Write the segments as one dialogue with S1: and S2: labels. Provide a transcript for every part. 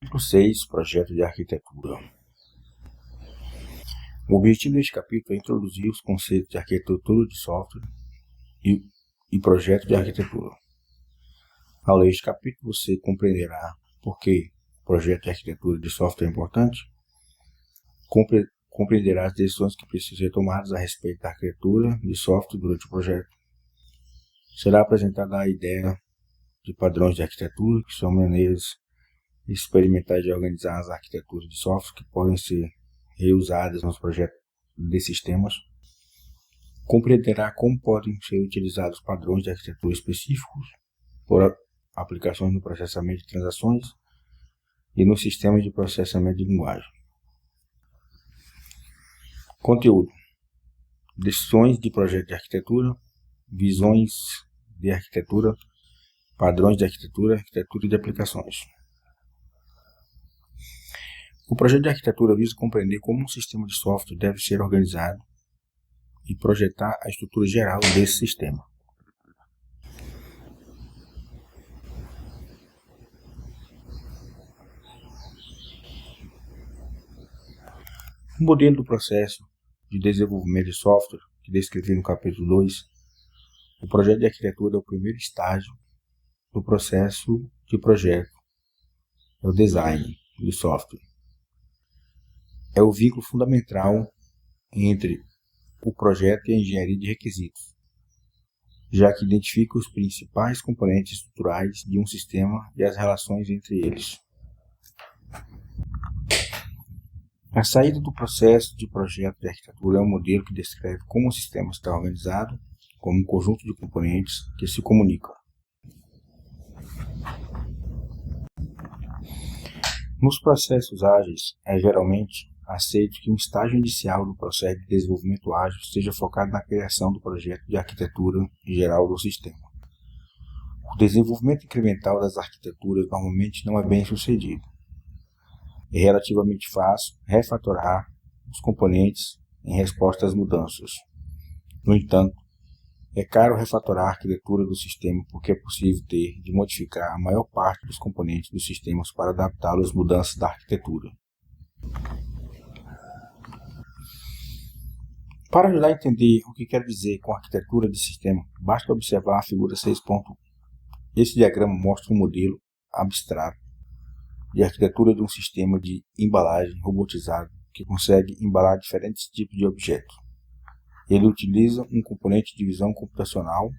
S1: Capítulo 6. Projeto de arquitetura. O objetivo deste capítulo é introduzir os conceitos de arquitetura de software e projeto de arquitetura. Ao ler este capítulo, você compreenderá por que o projeto de arquitetura de software é importante, compreenderá as decisões que precisam ser tomadas a respeito da arquitetura de software durante o projeto. Será apresentada a ideia de padrões de arquitetura, que são maneiras experimentais de organizar as arquiteturas de software que podem ser reusadas nos projetos de sistemas. Compreenderá como podem ser utilizados padrões de arquitetura específicos por aplicações no processamento de transações e nos sistemas de processamento de linguagem. Conteúdo: decisões de projeto de arquitetura, visões de arquitetura, padrões de arquitetura, arquitetura de aplicações. O projeto de arquitetura visa compreender como um sistema de software deve ser organizado e projetar a estrutura geral desse sistema. O modelo do processo de desenvolvimento de software, que descrevi no capítulo 2, o projeto de arquitetura é o primeiro estágio do processo de projeto, é o design do software. É o vínculo fundamental entre o projeto e a engenharia de requisitos, já que identifica os principais componentes estruturais de um sistema e as relações entre eles. A saída do processo de projeto de arquitetura é um modelo que descreve como o sistema está organizado como um conjunto de componentes que se comunicam. Nos processos ágeis, é geralmente aceito que um estágio inicial do processo de desenvolvimento ágil seja focado na criação do projeto de arquitetura geral do sistema. O desenvolvimento incremental das arquiteturas normalmente não é bem sucedido. É relativamente fácil refatorar os componentes em resposta às mudanças. No entanto, é caro refatorar a arquitetura do sistema porque é possível ter de modificar a maior parte dos componentes dos sistemas para adaptá-los às mudanças da arquitetura. Para ajudar a entender o que quero dizer com arquitetura de sistema, basta observar a figura 6.1. Esse diagrama mostra um modelo abstrato de arquitetura de um sistema de embalagem robotizado que consegue embalar diferentes tipos de objetos. Ele utiliza um componente de visão computacional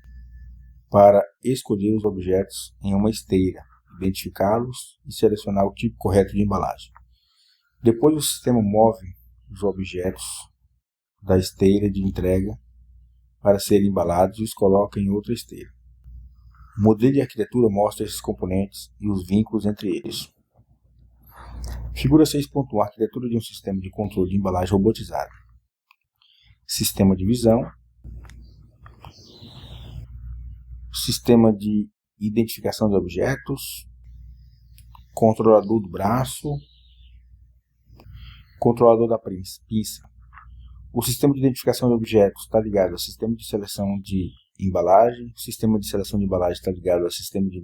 S1: para escolher os objetos em uma esteira, identificá-los e selecionar o tipo correto de embalagem. Depois o sistema move os objetos da esteira de entrega para serem embalados e os coloca em outra esteira. O modelo de arquitetura mostra esses componentes e os vínculos entre eles. Figura 6.1. Arquitetura de um sistema de controle de embalagem robotizado. Sistema de visão, sistema de identificação de objetos, controlador do braço, controlador da pinça. O sistema de identificação de objetos está ligado ao sistema de seleção de embalagem, o sistema de seleção de embalagem está ligado ao sistema de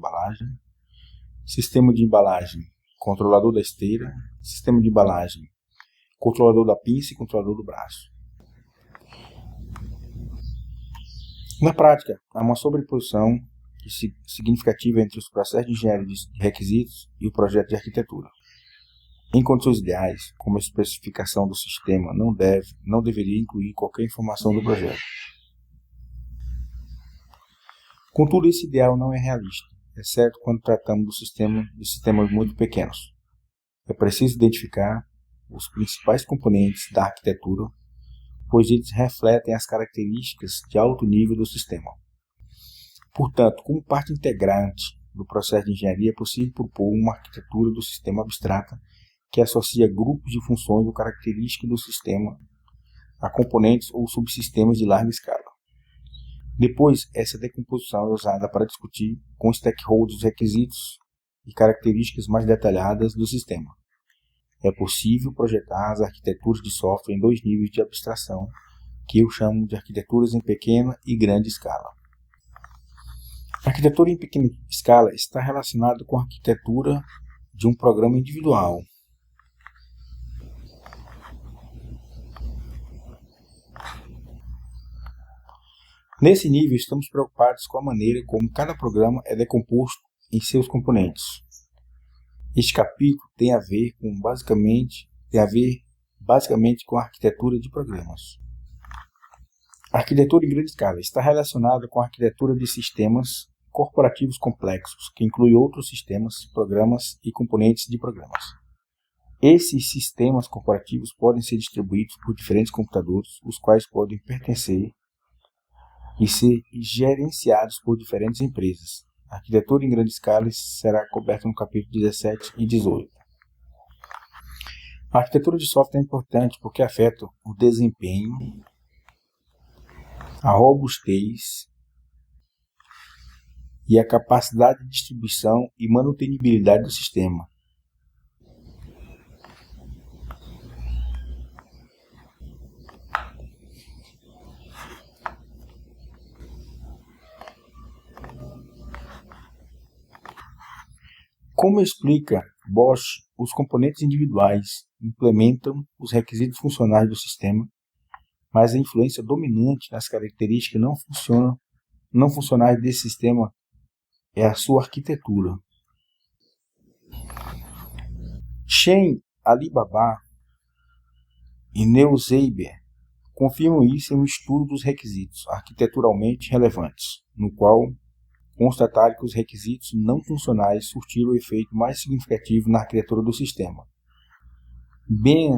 S1: embalagem, controlador da esteira, sistema de embalagem, controlador da pinça e controlador do braço. Na prática, há uma sobreposição significativa entre os processos de engenharia de requisitos e o projeto de arquitetura. Em condições ideais, como a especificação do sistema não deveria incluir qualquer informação do projeto. Contudo, esse ideal não é realista, exceto quando tratamos de sistemas muito pequenos. É preciso identificar os principais componentes da arquitetura, pois eles refletem as características de alto nível do sistema. Portanto, como parte integrante do processo de engenharia, é possível propor uma arquitetura do sistema abstrata que associa grupos de funções ou características do sistema a componentes ou subsistemas de larga escala. Depois, essa decomposição é usada para discutir com stakeholders os requisitos e características mais detalhadas do sistema. É possível projetar as arquiteturas de software em dois níveis de abstração, que eu chamo de arquiteturas em pequena e grande escala. A arquitetura em pequena escala está relacionada com a arquitetura de um programa individual. Nesse nível, estamos preocupados com a maneira como cada programa é decomposto em seus componentes. Este capítulo tem a ver basicamente com a arquitetura de programas. A arquitetura em grande escala está relacionada com a arquitetura de sistemas corporativos complexos, que inclui outros sistemas, programas e componentes de programas. Esses sistemas corporativos podem ser distribuídos por diferentes computadores, os quais podem pertencer e ser gerenciados por diferentes empresas. A arquitetura em grande escala será coberta no capítulo 17 e 18. A arquitetura de software é importante porque afeta o desempenho, a robustez e a capacidade de distribuição e manutenibilidade do sistema. Como explica Bosch, os componentes individuais implementam os requisitos funcionais do sistema, mas a influência dominante nas características não funcionais desse sistema é a sua arquitetura. Shen Alibaba e Neil Zeiber confirmam isso em um estudo dos requisitos arquiteturalmente relevantes, no qual constataram que os requisitos não funcionais surtiram o efeito mais significativo na arquitetura do sistema.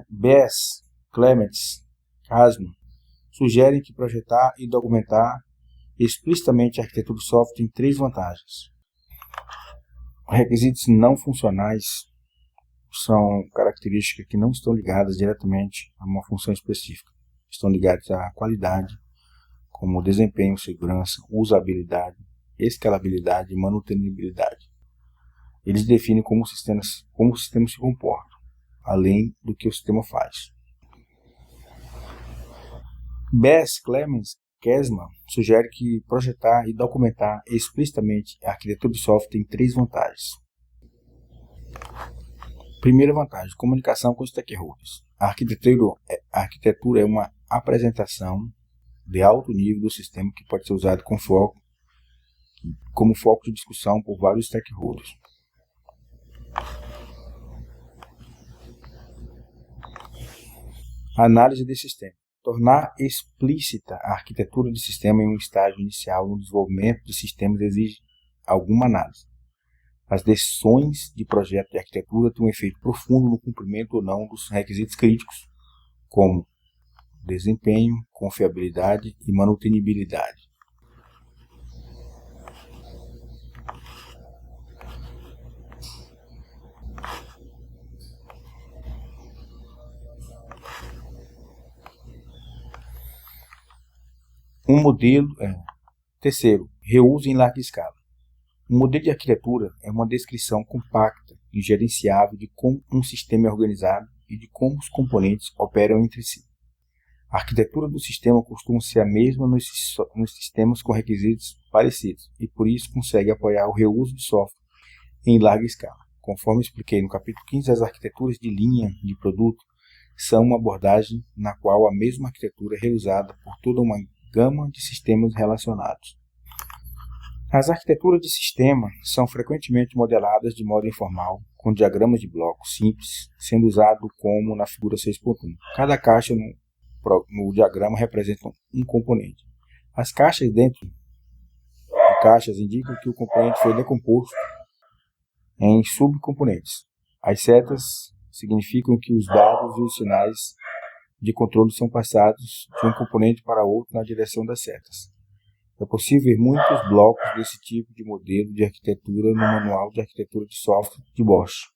S1: Bess, Clements, Kasman sugerem que projetar e documentar explicitamente a arquitetura do software tem 3 vantagens. Requisitos não funcionais são características que não estão ligadas diretamente a uma função específica. Estão ligadas à qualidade, como desempenho, segurança, usabilidade, escalabilidade e manutenibilidade. Eles definem como o sistema se comporta, além do que o sistema faz. Bess, Clements, Kasman sugere que projetar e documentar explicitamente a arquitetura de software tem 3 vantagens. Primeira vantagem, comunicação com stakeholders. A arquitetura é uma apresentação de alto nível do sistema que pode ser usado como foco de discussão por vários stakeholders. Análise de sistema. Tornar explícita a arquitetura de sistema em um estágio inicial no desenvolvimento de sistemas exige alguma análise. As decisões de projeto de arquitetura têm um efeito profundo no cumprimento ou não dos requisitos críticos, como desempenho, confiabilidade e manutenibilidade. Terceiro, reuso em larga escala. Um modelo de arquitetura é uma descrição compacta e gerenciável de como um sistema é organizado e de como os componentes operam entre si. A arquitetura do sistema costuma ser a mesma nos sistemas com requisitos parecidos e por isso consegue apoiar o reuso de software em larga escala. Conforme expliquei no capítulo 15, as arquiteturas de linha de produto são uma abordagem na qual a mesma arquitetura é reusada por toda uma gama de sistemas relacionados. As arquiteturas de sistema são frequentemente modeladas de modo informal, com diagramas de blocos simples, sendo usado como na figura 6.1. Cada caixa no diagrama representa um componente. As caixas dentro de caixas indicam que o componente foi decomposto em subcomponentes. As setas significam que os dados e os sinais de controle são passados de um componente para outro na direção das setas. É possível ver muitos blocos desse tipo de modelo de arquitetura no Manual de Arquitetura de Software de Bosch.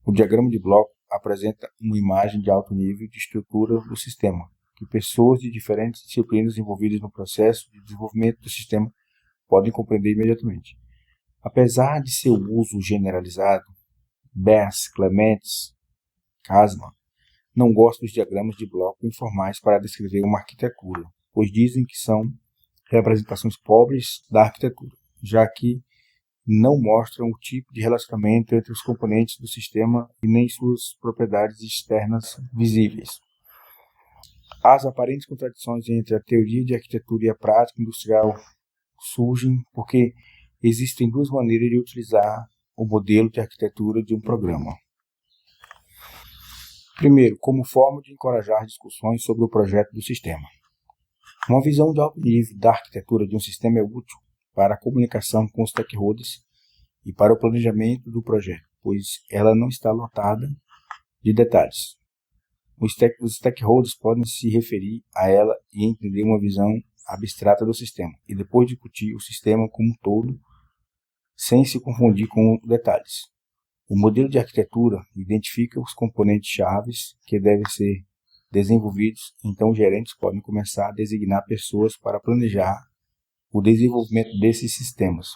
S1: O diagrama de bloco apresenta uma imagem de alto nível de estrutura do sistema, que pessoas de diferentes disciplinas envolvidas no processo de desenvolvimento do sistema podem compreender imediatamente. Apesar de seu uso generalizado, Bess, Clements, Kasman não gostam dos diagramas de bloco informais para descrever uma arquitetura, pois dizem que são representações pobres da arquitetura, já que não mostram o tipo de relacionamento entre os componentes do sistema e nem suas propriedades externas visíveis. As aparentes contradições entre a teoria de arquitetura e a prática industrial surgem porque existem duas maneiras de utilizar o modelo de arquitetura de um programa. Primeiro, como forma de encorajar discussões sobre o projeto do sistema. Uma visão de alto nível da arquitetura de um sistema é útil para a comunicação com os stakeholders e para o planejamento do projeto, pois ela não está lotada de detalhes. Os stakeholders podem se referir a ela e entender uma visão abstrata do sistema, e depois discutir o sistema como um todo, sem se confundir com detalhes. O modelo de arquitetura identifica os componentes-chave que devem ser desenvolvidos, então os gerentes podem começar a designar pessoas para planejar o desenvolvimento desses sistemas.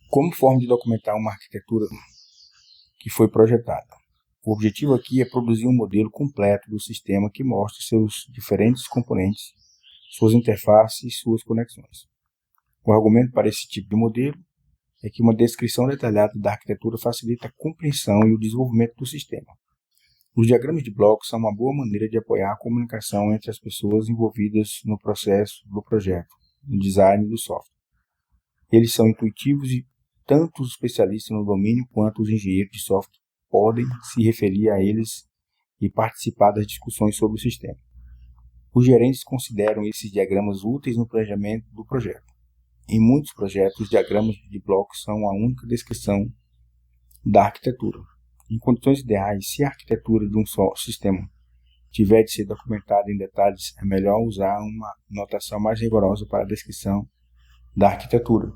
S1: Como forma de documentar uma arquitetura que foi projetada? O objetivo aqui é produzir um modelo completo do sistema que mostre seus diferentes componentes, suas interfaces e suas conexões. O argumento para esse tipo de modelo é que uma descrição detalhada da arquitetura facilita a compreensão e o desenvolvimento do sistema. Os diagramas de blocos são uma boa maneira de apoiar a comunicação entre as pessoas envolvidas no processo do projeto, no design do software. Eles são intuitivos e tanto os especialistas no domínio quanto os engenheiros de software podem se referir a eles e participar das discussões sobre o sistema. Os gerentes consideram esses diagramas úteis no planejamento do projeto. Em muitos projetos, os diagramas de blocos são a única descrição da arquitetura. Em condições ideais, se a arquitetura de um só sistema tiver de ser documentada em detalhes, é melhor usar uma notação mais rigorosa para a descrição da arquitetura.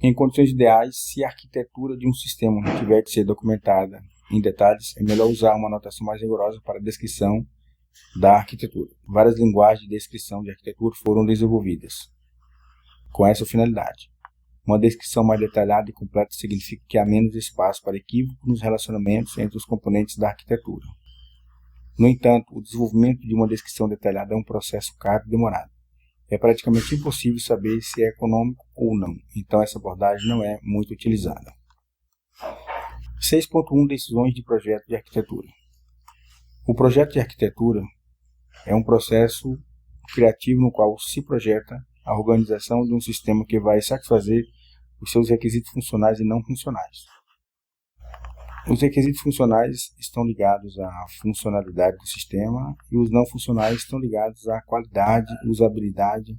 S1: Em condições ideais, se a arquitetura de um sistema tiver de ser documentada em detalhes, é melhor usar uma notação mais rigorosa para a descrição da arquitetura. Várias linguagens de descrição de arquitetura foram desenvolvidas com essa finalidade. Uma descrição mais detalhada e completa significa que há menos espaço para equívoco nos relacionamentos entre os componentes da arquitetura. No entanto, o desenvolvimento de uma descrição detalhada é um processo caro e demorado. É praticamente impossível saber se é econômico ou não, então essa abordagem não é muito utilizada. 6.1 Decisões de projeto de arquitetura. O projeto de arquitetura é um processo criativo no qual se projeta a organização de um sistema que vai satisfazer os seus requisitos funcionais e não funcionais. Os requisitos funcionais estão ligados à funcionalidade do sistema e os não funcionais estão ligados à qualidade, usabilidade,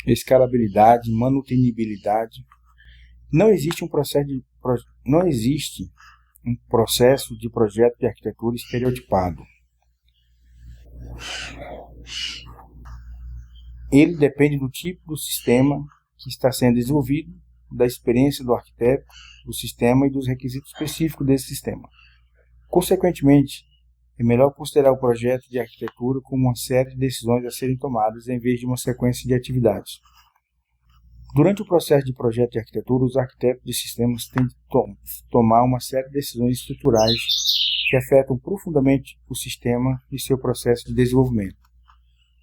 S1: escalabilidade, manutenibilidade. Não existe um processo de projeto de arquitetura estereotipado. Ele depende do tipo do sistema que está sendo desenvolvido, da experiência do arquiteto, do sistema e dos requisitos específicos desse sistema. Consequentemente, é melhor considerar o projeto de arquitetura como uma série de decisões a serem tomadas em vez de uma sequência de atividades. Durante o processo de projeto de arquitetura, os arquitetos de sistemas têm de tomar uma série de decisões estruturais que afetam profundamente o sistema e seu processo de desenvolvimento.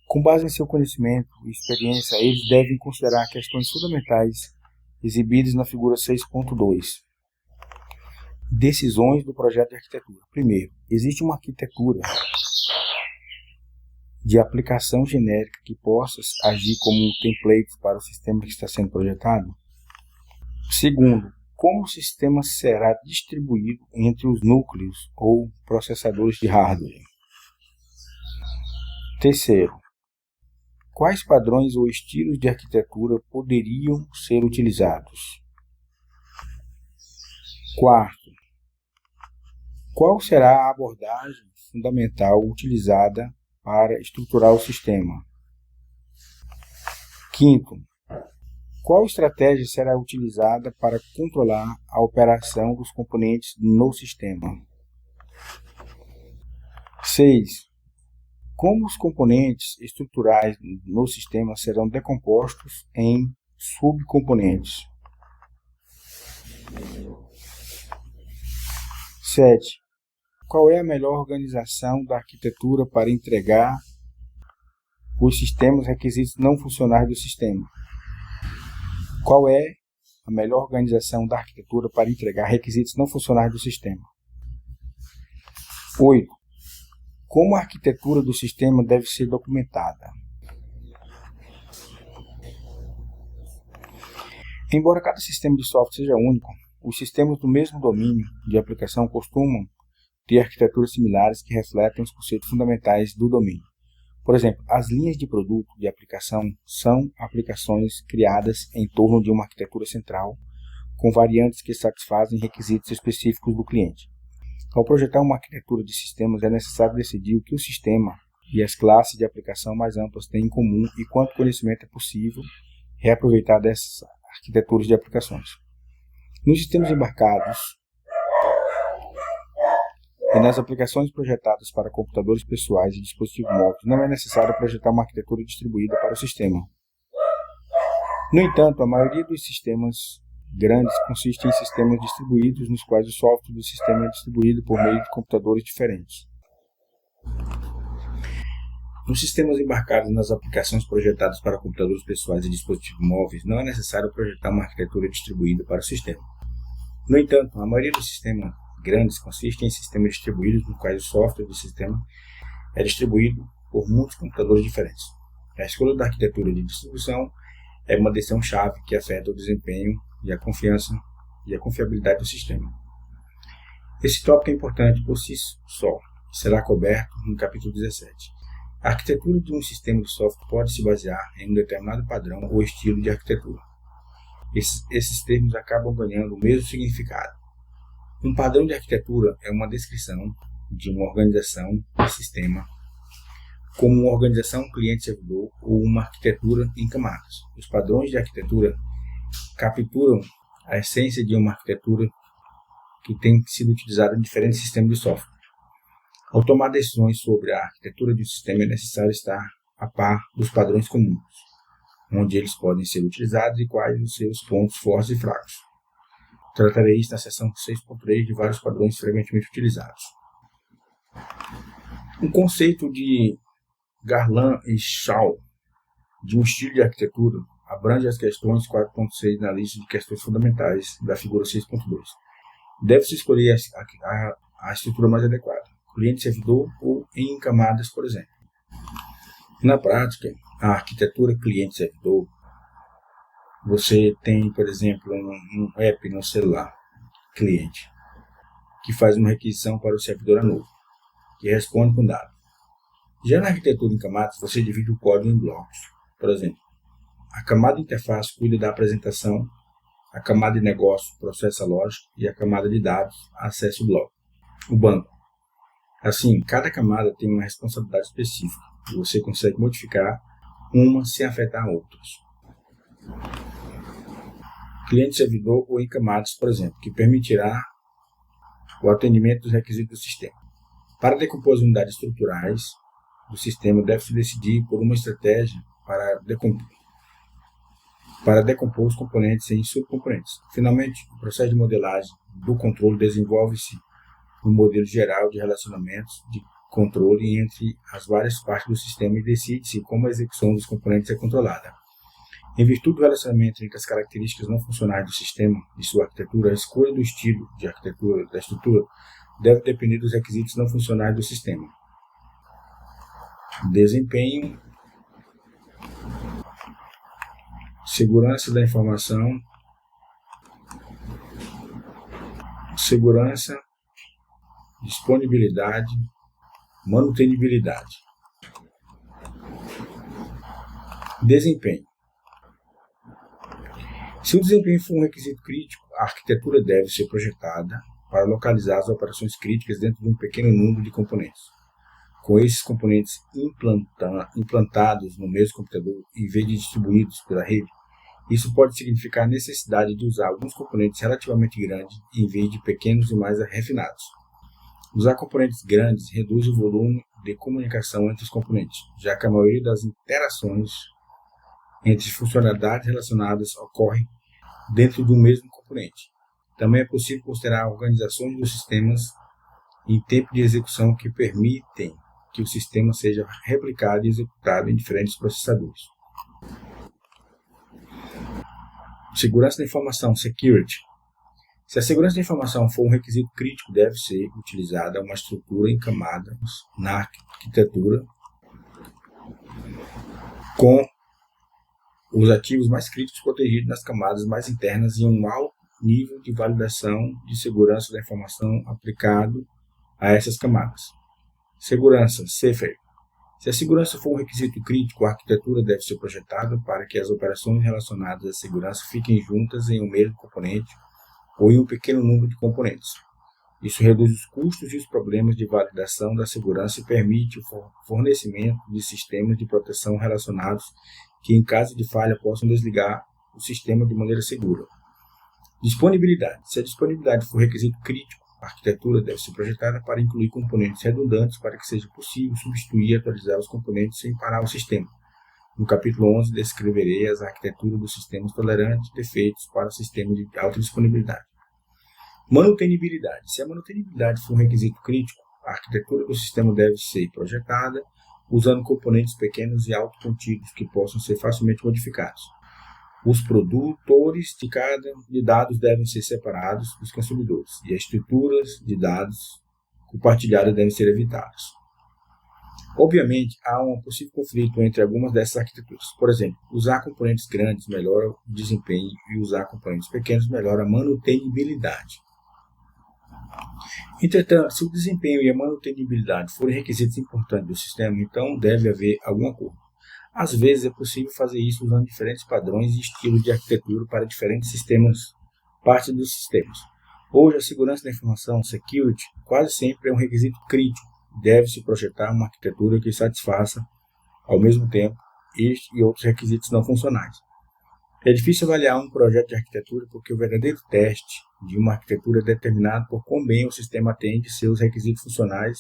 S1: Com base em seu conhecimento e experiência, eles devem considerar questões fundamentais exibidas na figura 6.2. Decisões do projeto de arquitetura. Primeiro, existe uma arquitetura de aplicação genérica que possa agir como um template para o sistema que está sendo projetado? Segundo, como o sistema será distribuído entre os núcleos ou processadores de hardware? Terceiro, quais padrões ou estilos de arquitetura poderiam ser utilizados? Quarto, qual será a abordagem fundamental utilizada para estruturar o sistema? Quinto, qual estratégia será utilizada para controlar a operação dos componentes no sistema? 6. Como os componentes estruturais no sistema serão decompostos em subcomponentes? 7. Qual é a melhor organização da arquitetura para entregar os sistemas requisitos não funcionais do sistema. Qual é a melhor organização da arquitetura para entregar requisitos não funcionais do sistema? 8. Como a arquitetura do sistema deve ser documentada? Embora cada sistema de software seja único, os sistemas do mesmo domínio de aplicação costumam ter arquiteturas similares que refletem os conceitos fundamentais do domínio. Por exemplo, as linhas de produto de aplicação são aplicações criadas em torno de uma arquitetura central, com variantes que satisfazem requisitos específicos do cliente. Ao projetar uma arquitetura de sistemas, é necessário decidir o que o sistema e as classes de aplicação mais amplas têm em comum e quanto conhecimento é possível reaproveitar dessas arquiteturas de aplicações. Nos sistemas embarcados e nas aplicações projetadas para computadores pessoais e dispositivos móveis, não é necessário projetar uma arquitetura distribuída para o sistema. No entanto, a maioria dos sistemas grandes consiste em sistemas distribuídos nos quais o software do sistema é distribuído por meio de computadores diferentes. Nos sistemas embarcados nas aplicações projetadas para computadores pessoais e dispositivos móveis, não é necessário projetar uma arquitetura distribuída para o sistema. No entanto, a maioria dos sistemas grandes consiste em sistemas distribuídos nos quais o software do sistema é distribuído por muitos computadores diferentes. A escolha da arquitetura de distribuição é uma decisão-chave que afeta o desempenho e a confiança e a confiabilidade do sistema. Esse tópico é importante por si só e será coberto no capítulo 17. A arquitetura de um sistema de software pode se basear em um determinado padrão ou estilo de arquitetura. Esses termos acabam ganhando o mesmo significado. Um padrão de arquitetura é uma descrição de uma organização de sistema como uma organização cliente-servidor ou uma arquitetura em camadas. Os padrões de arquitetura capturam a essência de uma arquitetura que tem sido utilizada em diferentes sistemas de software. Ao tomar decisões sobre a arquitetura de um sistema, é necessário estar a par dos padrões comuns, onde eles podem ser utilizados e quais os seus pontos fortes e fracos. Tratarei isso na seção 6.3 de vários padrões frequentemente utilizados. Um conceito de Garland e Shaw de um estilo de arquitetura abrange as questões 4.6 na lista de questões fundamentais da figura 6.2. Deve-se escolher a estrutura mais adequada, cliente-servidor ou em camadas, por exemplo. Na prática, a arquitetura cliente-servidor, você tem, por exemplo, um app no celular, cliente, que faz uma requisição para o servidor à nuvem, que responde com dados. Já na arquitetura em camadas, você divide o código em blocos. Por exemplo, a camada de interface cuida da apresentação, a camada de negócio processa a lógica e a camada de dados acessa o banco. Assim, cada camada tem uma responsabilidade específica e você consegue modificar uma sem afetar outras. Cliente-servidor ou em camadas, por exemplo, que permitirá o atendimento dos requisitos do sistema. Para decompor as unidades estruturais do sistema, deve-se decidir por uma estratégia para decompor os componentes em subcomponentes. Finalmente, o processo de modelagem do controle desenvolve-se no modelo geral de relacionamentos de controle entre as várias partes do sistema e decide-se como a execução dos componentes é controlada. Em virtude do relacionamento entre as características não funcionais do sistema e sua arquitetura, a escolha do estilo de arquitetura da estrutura deve depender dos requisitos não funcionais do sistema. Desempenho, segurança da informação, segurança, disponibilidade, manutenibilidade. Desempenho. Se o desempenho for um requisito crítico, a arquitetura deve ser projetada para localizar as operações críticas dentro de um pequeno número de componentes. Com esses componentes implantados no mesmo computador, em vez de distribuídos pela rede, isso pode significar a necessidade de usar alguns componentes relativamente grandes em vez de pequenos e mais refinados. Usar componentes grandes reduz o volume de comunicação entre os componentes, já que a maioria das interações entre funcionalidades relacionadas ocorre dentro do mesmo componente. Também é possível considerar organizações dos sistemas em tempo de execução que permitem que o sistema seja replicado e executado em diferentes processadores. Segurança da informação, security. Se a segurança da informação for um requisito crítico, deve ser utilizada uma estrutura em camadas na arquitetura com os ativos mais críticos protegidos nas camadas mais internas e um alto nível de validação de segurança da informação aplicado a essas camadas. Segurança, SAFER. Se a segurança for um requisito crítico, a arquitetura deve ser projetada para que as operações relacionadas à segurança fiquem juntas em um mesmo componente ou em um pequeno número de componentes. Isso reduz os custos e os problemas de validação da segurança e permite o fornecimento de sistemas de proteção relacionados que, em caso de falha, possam desligar o sistema de maneira segura. Disponibilidade. Se a disponibilidade for requisito crítico, a arquitetura deve ser projetada para incluir componentes redundantes para que seja possível substituir e atualizar os componentes sem parar o sistema. No capítulo 11, descreverei as arquiteturas dos sistemas tolerantes defeitos para sistemas de alta disponibilidade. Manutenibilidade. Se a manutenibilidade for um requisito crítico, a arquitetura do sistema deve ser projetada usando componentes pequenos e autocontidos que possam ser facilmente modificados. Os produtores de dados devem ser separados dos consumidores e as estruturas de dados compartilhadas devem ser evitadas. Obviamente, há um possível conflito entre algumas dessas arquiteturas. Por exemplo, usar componentes grandes melhora o desempenho e usar componentes pequenos melhora a manutenibilidade. Entretanto, se o desempenho e a manutenibilidade forem requisitos importantes do sistema, então deve haver algum acordo. Às vezes é possível fazer isso usando diferentes padrões e estilos de arquitetura para diferentes partes dos sistemas. Hoje, a segurança da informação, security, quase sempre é um requisito crítico. Deve-se projetar uma arquitetura que satisfaça, ao mesmo tempo, este e outros requisitos não funcionais. É difícil avaliar um projeto de arquitetura porque o verdadeiro teste de uma arquitetura é determinado por quão bem o sistema atende seus requisitos funcionais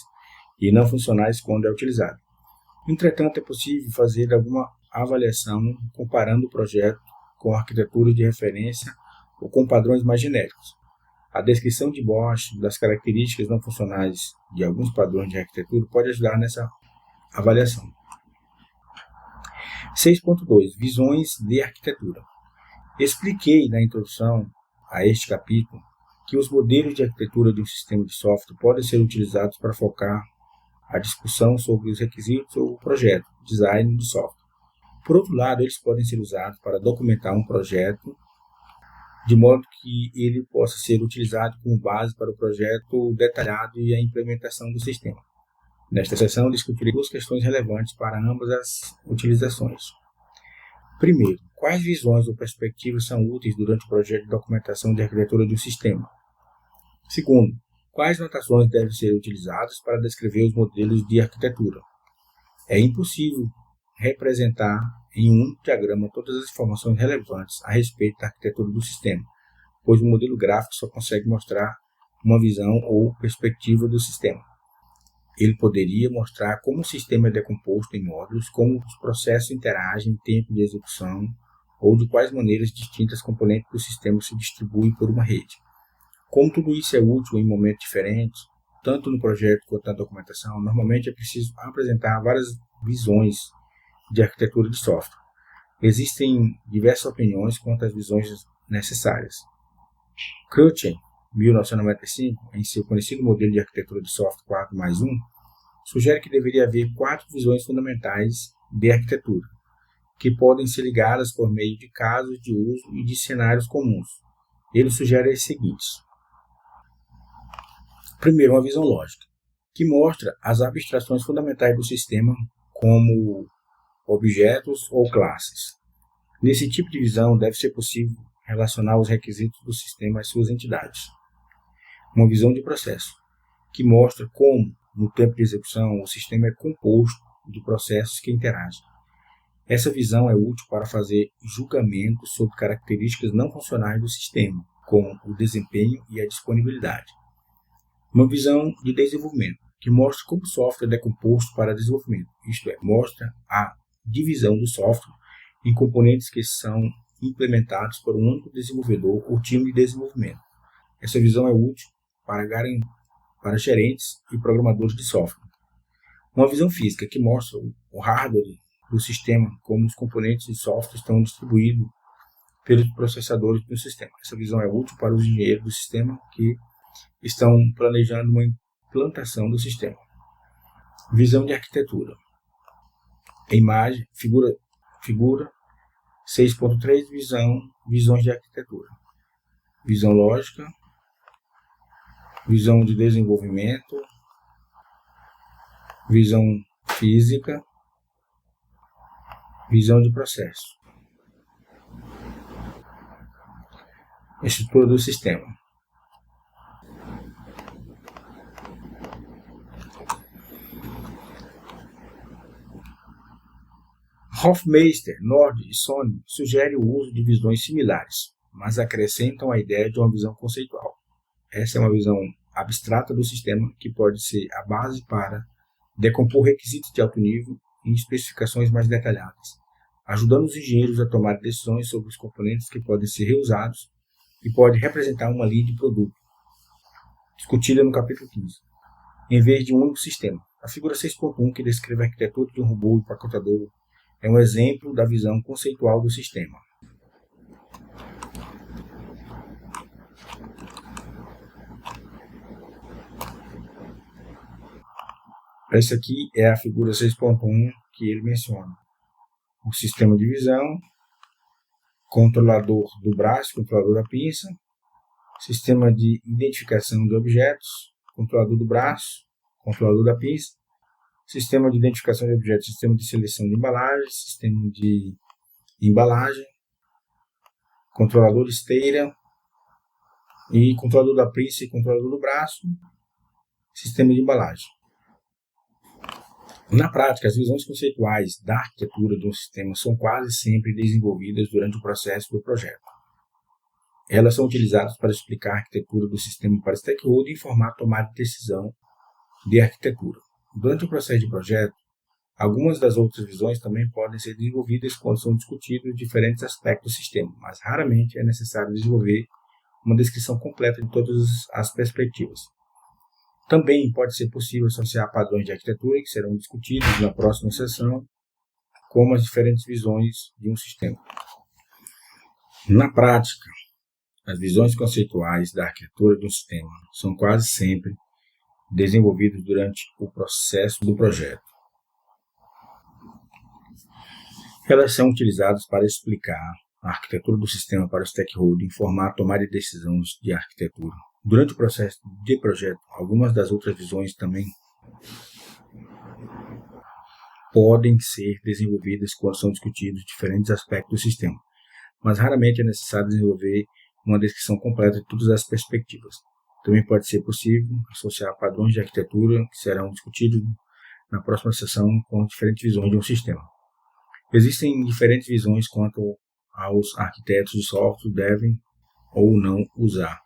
S1: e não funcionais quando é utilizado. Entretanto, é possível fazer alguma avaliação comparando o projeto com arquiteturas de referência ou com padrões mais genéricos. A descrição de Bosch das características não funcionais de alguns padrões de arquitetura pode ajudar nessa avaliação. 6.2. Visões de arquitetura. Expliquei na introdução a este capítulo que os modelos de arquitetura de um sistema de software podem ser utilizados para focar a discussão sobre os requisitos ou o projeto, design do software. Por outro lado, eles podem ser usados para documentar um projeto de modo que ele possa ser utilizado como base para o projeto detalhado e a implementação do sistema. Nesta sessão, discutirei duas questões relevantes para ambas as utilizações. Primeiro, quais visões ou perspectivas são úteis durante o projeto de documentação de arquitetura de um sistema? Segundo, quais notações devem ser utilizadas para descrever os modelos de arquitetura? É impossível representar em um único diagrama todas as informações relevantes a respeito da arquitetura do sistema, pois o modelo gráfico só consegue mostrar uma visão ou perspectiva do sistema. Ele poderia mostrar como o sistema é decomposto em módulos, como os processos interagem em tempo de execução, ou de quais maneiras distintas componentes do sistema se distribuem por uma rede. Como tudo isso é útil em momentos diferentes, tanto no projeto quanto na documentação, normalmente é preciso apresentar várias visões de arquitetura de software. Existem diversas opiniões quanto às visões necessárias. Crutzen, 1995, em seu conhecido modelo de arquitetura de software 4+1, sugere que deveria haver 4 visões fundamentais de arquitetura, que podem ser ligadas por meio de casos de uso e de cenários comuns. Ele sugere as seguintes. Primeiro, uma visão lógica, que mostra as abstrações fundamentais do sistema como objetos ou classes. Nesse tipo de visão, deve ser possível relacionar os requisitos do sistema às suas entidades. Uma visão de processo, que mostra como, no tempo de execução, o sistema é composto de processos que interagem. Essa visão é útil para fazer julgamentos sobre características não funcionais do sistema, como o desempenho e a disponibilidade. Uma visão de desenvolvimento, que mostra como o software é decomposto para desenvolvimento, isto é, mostra a divisão do software em componentes que são implementados por um único desenvolvedor ou time de desenvolvimento. Essa visão é útil para gerentes e programadores de software. Uma visão física que mostra o hardware do sistema, como os componentes de software estão distribuídos pelos processadores do sistema. Essa visão é útil para os engenheiros do sistema que estão planejando uma implantação do sistema. Visão de arquitetura. Imagem, figura 6.3, visões de arquitetura. Visão lógica, visão de desenvolvimento, visão física, visão de processo. Estrutura do sistema. Hofmeister, Nord e Sony sugerem o uso de visões similares, mas acrescentam a ideia de uma visão conceitual. Essa é uma visão abstrata do sistema que pode ser a base para decompor requisitos de alto nível em especificações mais detalhadas, ajudando os engenheiros a tomar decisões sobre os componentes que podem ser reusados e pode representar uma linha de produto, discutida no capítulo 15, em vez de um único sistema. A figura 6.1, que descreve a arquitetura de um robô empacotador, é um exemplo da visão conceitual do sistema. Essa aqui é a figura 6.1 que ele menciona. O sistema de visão, controlador do braço, controlador da pinça, sistema de identificação de objetos, controlador do braço, controlador da pinça, sistema de identificação de objetos, sistema de seleção de embalagem, sistema de embalagem, controlador de esteira, e controlador da pinça e controlador do braço, sistema de embalagem. Na prática, as visões conceituais da arquitetura de um sistema são quase sempre desenvolvidas durante o processo do projeto. Elas são utilizadas para explicar a arquitetura do sistema para stakeholder e informar a tomada de decisão de arquitetura. Durante o processo de projeto, algumas das outras visões também podem ser desenvolvidas quando são discutidos diferentes aspectos do sistema, mas raramente é necessário desenvolver uma descrição completa de todas as perspectivas. Também pode ser possível associar padrões de arquitetura que serão discutidos na próxima sessão, como as diferentes visões de um sistema. Na prática, as visões conceituais da arquitetura de um sistema são quase sempre desenvolvidas durante o processo do projeto. Elas são utilizadas para explicar a arquitetura do sistema para o stakeholder, informar a tomada de decisões de arquitetura. Durante o processo de projeto, algumas das outras visões também podem ser desenvolvidas quando são discutidos diferentes aspectos do sistema, mas raramente é necessário desenvolver uma descrição completa de todas as perspectivas. Também pode ser possível associar padrões de arquitetura que serão discutidos na próxima sessão com diferentes visões de um sistema. Existem diferentes visões quanto aos arquitetos de software devem ou não usar.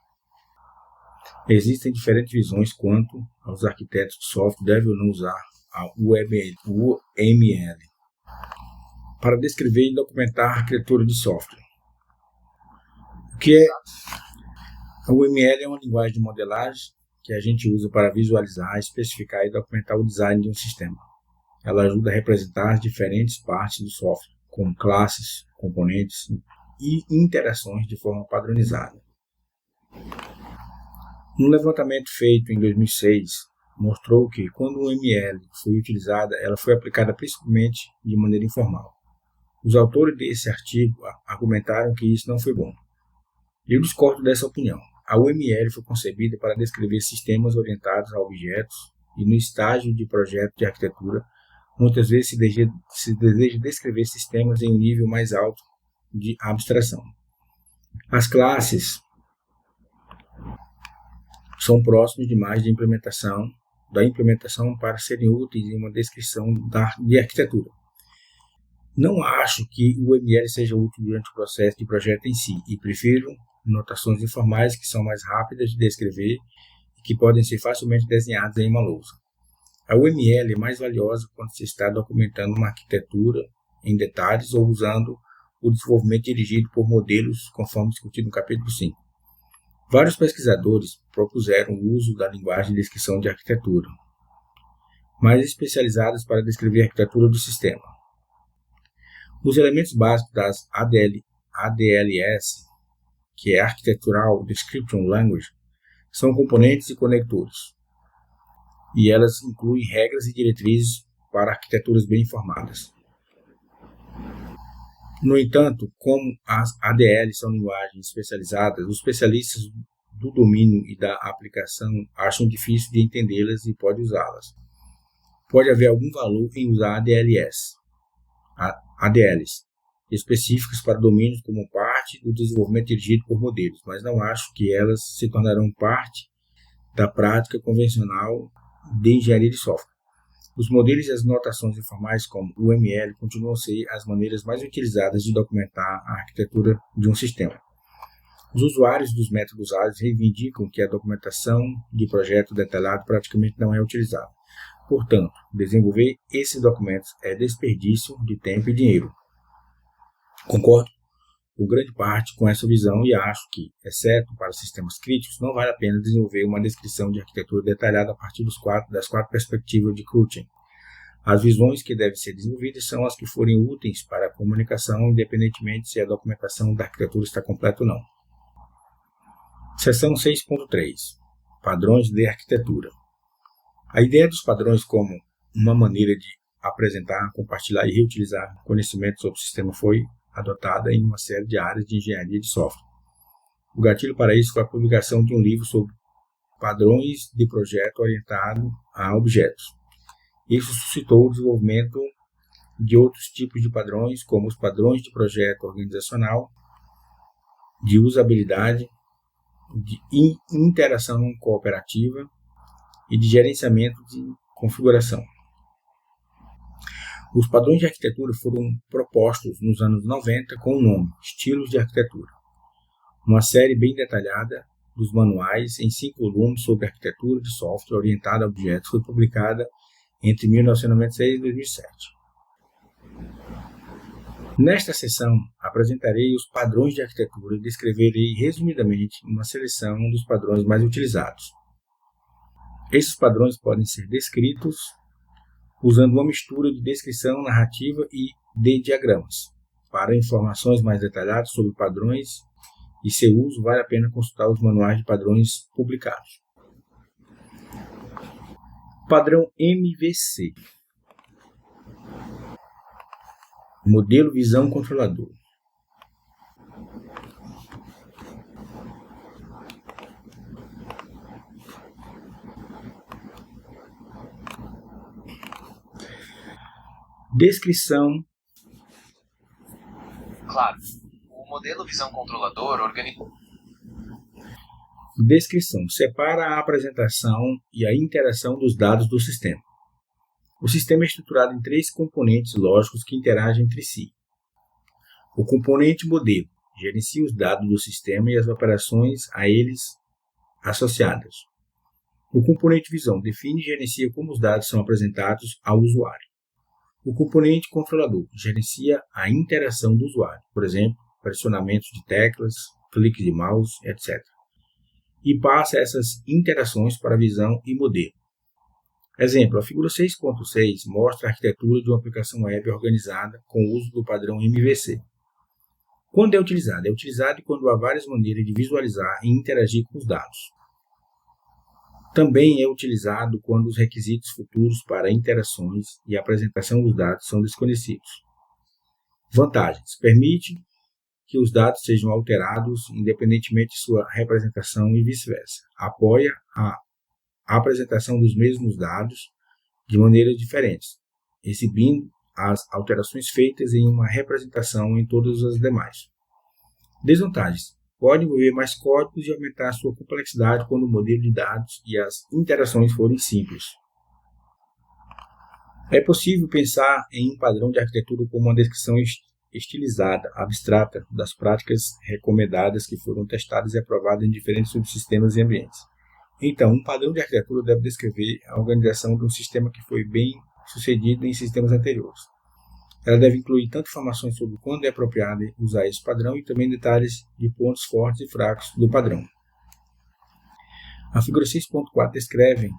S1: Existem diferentes visões quanto aos arquitetos de software devem ou não usar a UML para descrever e documentar a arquitetura de software. O que é a UML? É uma linguagem de modelagem que a gente usa para visualizar, especificar e documentar o design de um sistema. Ela ajuda a representar as diferentes partes do software, como classes, componentes e interações de forma padronizada. Um levantamento feito em 2006 mostrou que, quando o UML foi utilizada, ela foi aplicada principalmente de maneira informal. Os autores desse artigo argumentaram que isso não foi bom. Eu discordo dessa opinião. A UML foi concebida para descrever sistemas orientados a objetos e, no estágio de projeto de arquitetura, muitas vezes se deseja descrever sistemas em um nível mais alto de abstração. As classes são próximas demais da implementação para serem úteis em uma descrição de arquitetura. Não acho que o UML seja útil durante o processo de projeto em si e prefiro notações informais que são mais rápidas de descrever e que podem ser facilmente desenhadas em uma lousa. A UML é mais valiosa quando se está documentando uma arquitetura em detalhes ou usando o desenvolvimento dirigido por modelos, conforme discutido no capítulo 5. Vários pesquisadores propuseram o uso da linguagem de descrição de arquitetura. mais especializadas para descrever a arquitetura do sistema. Os elementos básicos das ADLS, que é Architectural Description Language, são componentes e conectores, e elas incluem regras e diretrizes para arquiteturas bem informadas. No entanto, como as ADLs são linguagens especializadas, os especialistas do domínio e da aplicação acham difícil de entendê-las e podem usá-las. Pode haver algum valor em usar ADLs específicos para domínios como parte do desenvolvimento dirigido por modelos, mas não acho que elas se tornarão parte da prática convencional de engenharia de software. Os modelos e as notações informais como UML continuam a ser as maneiras mais utilizadas de documentar a arquitetura de um sistema. Os usuários dos métodos ágeis reivindicam que a documentação de projeto detalhado praticamente não é utilizada. Portanto, desenvolver esses documentos é desperdício de tempo e dinheiro. Concordo por grande parte com essa visão e acho que, exceto para sistemas críticos, não vale a pena desenvolver uma descrição de arquitetura detalhada a partir das quatro perspectivas de Crutzen. As visões que devem ser desenvolvidas são as que forem úteis para a comunicação, independentemente se a documentação da arquitetura está completa ou não. Seção 6.3. Padrões de arquitetura. A ideia dos padrões como uma maneira de apresentar, compartilhar e reutilizar conhecimento sobre o sistema foi adotada em uma série de áreas de engenharia de software. O gatilho para isso foi a publicação de um livro sobre padrões de projeto orientado a objetos. Isso suscitou o desenvolvimento de outros tipos de padrões, como os padrões de projeto organizacional, de usabilidade, de interação cooperativa e de gerenciamento de configuração. Os padrões de arquitetura foram propostos nos anos 90 com o nome Estilos de Arquitetura. Uma série bem detalhada dos manuais em 5 volumes sobre arquitetura de software orientada a objetos foi publicada entre 1996 e 2007. Nesta sessão, apresentarei os padrões de arquitetura e descreverei resumidamente uma seleção dos padrões mais utilizados. Esses padrões podem ser descritos usando uma mistura de descrição narrativa e de diagramas. Para informações mais detalhadas sobre padrões e seu uso, vale a pena consultar os manuais de padrões publicados. Padrão MVC. Modelo Visão Controlador. Descrição.
S2: Claro, o modelo Visão Controlador organiza.
S1: Descrição. Separa a apresentação e a interação dos dados do sistema. O sistema é estruturado em 3 componentes lógicos que interagem entre si. O componente modelo gerencia os dados do sistema e as operações a eles associadas. O componente visão define e gerencia como os dados são apresentados ao usuário. O componente controlador gerencia a interação do usuário, por exemplo, pressionamentos de teclas, cliques de mouse, etc. E passa essas interações para a visão e modelo. Exemplo, a figura 6.6 mostra a arquitetura de uma aplicação web organizada com o uso do padrão MVC. Quando é utilizado? É utilizado quando há várias maneiras de visualizar e interagir com os dados. Também é utilizado quando os requisitos futuros para interações e apresentação dos dados são desconhecidos. Vantagens. Permite que os dados sejam alterados independentemente de sua representação e vice-versa. Apoia a apresentação dos mesmos dados de maneiras diferentes, exibindo as alterações feitas em uma representação em todas as demais. Desvantagens. Pode envolver mais códigos e aumentar sua complexidade quando o modelo de dados e as interações forem simples. É possível pensar em um padrão de arquitetura como uma descrição estilizada, abstrata, das práticas recomendadas que foram testadas e aprovadas em diferentes subsistemas e ambientes. Então, um padrão de arquitetura deve descrever a organização de um sistema que foi bem sucedido em sistemas anteriores. Ela deve incluir tanto informações sobre quando é apropriado usar esse padrão e também detalhes de pontos fortes e fracos do padrão. A figura 6.4 descreve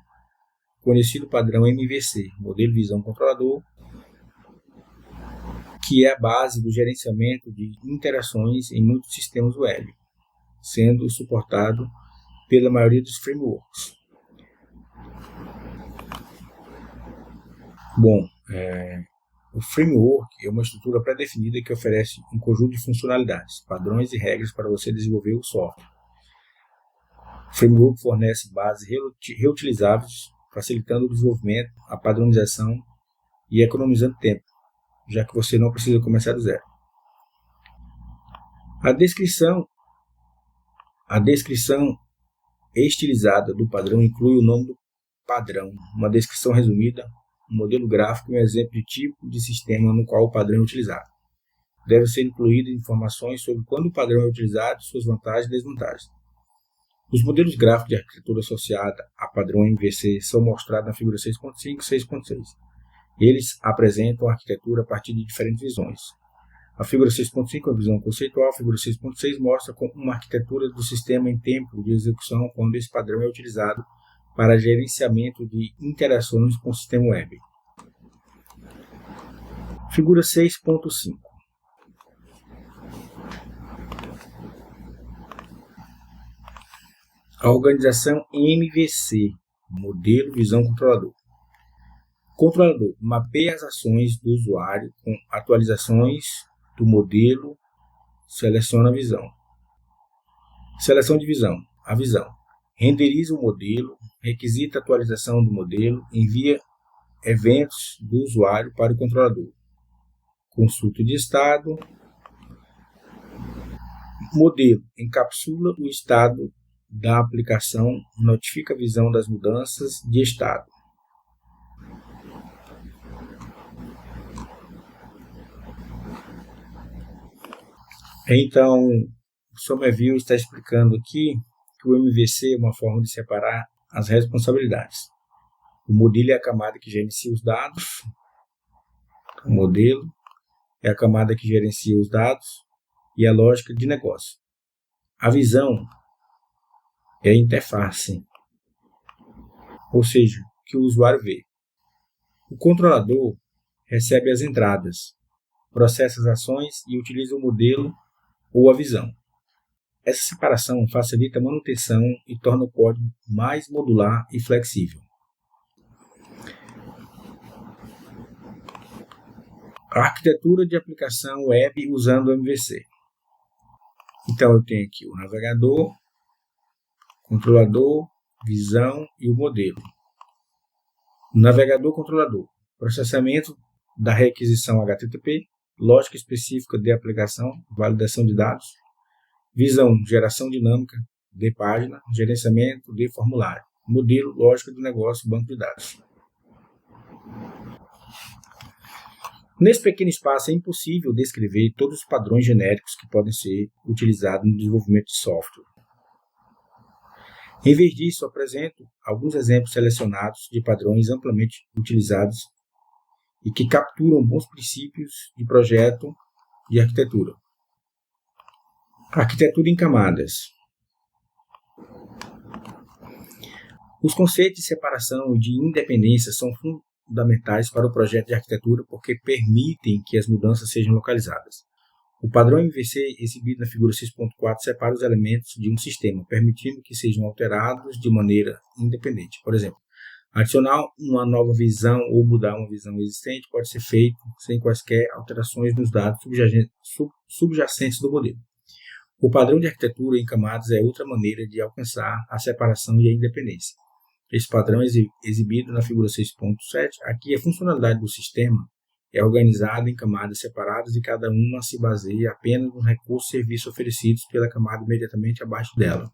S1: conhecido padrão MVC, Modelo Visão Controlador, que é a base do gerenciamento de interações em muitos sistemas web, sendo suportado pela maioria dos frameworks. Bom, o framework é uma estrutura pré-definida que oferece um conjunto de funcionalidades, padrões e regras para você desenvolver o software. O framework fornece bases reutilizáveis, facilitando o desenvolvimento, a padronização e economizando tempo, já que você não precisa começar do zero. A descrição estilizada do padrão inclui o nome do padrão, uma descrição resumida, um modelo gráfico e um exemplo de tipo de sistema no qual o padrão é utilizado. Deve ser incluído informações sobre quando o padrão é utilizado, suas vantagens e desvantagens. Os modelos gráficos de arquitetura associada a padrão MVC são mostrados na figura 6.5 e 6.6. Eles apresentam a arquitetura a partir de diferentes visões. A figura 6.5 é a visão conceitual, a figura 6.6 mostra uma arquitetura do sistema em tempo de execução quando esse padrão é utilizado para gerenciamento de interações com o sistema web. Figura 6.5. A organização MVC, Modelo Visão Controlador. Controlador mapeia as ações do usuário com atualizações do modelo, seleciona a visão. Seleção de visão, a visão. Renderiza o modelo, requisita a atualização do modelo, envia eventos do usuário para o controlador. Consulta de estado. Modelo encapsula o estado da aplicação, notifica a visão das mudanças de estado. Então, o Somerville está explicando aqui que o MVC é uma forma de separar as responsabilidades. O modelo é a camada que gerencia os dados. O modelo é a camada que gerencia os dados e a lógica de negócio. A visão é a interface, ou seja, o que o usuário vê. O controlador recebe as entradas, processa as ações e utiliza o modelo ou a visão. Essa separação facilita a manutenção e torna o código mais modular e flexível. A arquitetura de aplicação web usando o MVC. Então eu tenho aqui o navegador, controlador, visão e o modelo. Navegador controlador. Processamento da requisição HTTP, lógica específica de aplicação, validação de dados, visão, geração dinâmica de página, gerenciamento de formulário, modelo, lógica do negócio, banco de dados. Nesse pequeno espaço é impossível descrever todos os padrões genéricos que podem ser utilizados no desenvolvimento de software. Em vez disso, apresento alguns exemplos selecionados de padrões amplamente utilizados e que capturam bons princípios de projeto de arquitetura. Arquitetura em camadas. Os conceitos de separação e de independência são fundamentais para o projeto de arquitetura porque permitem que as mudanças sejam localizadas. O padrão MVC, exibido na figura 6.4, separa os elementos de um sistema, permitindo que sejam alterados de maneira independente. Por exemplo, adicionar uma nova visão ou mudar uma visão existente pode ser feito sem quaisquer alterações nos dados subjacentes do modelo. O padrão de arquitetura em camadas é outra maneira de alcançar a separação e a independência. Esse padrão é exibido na figura 6.7. Aqui a funcionalidade do sistema é organizada em camadas separadas e cada uma se baseia apenas nos recursos e serviços oferecidos pela camada imediatamente abaixo dela.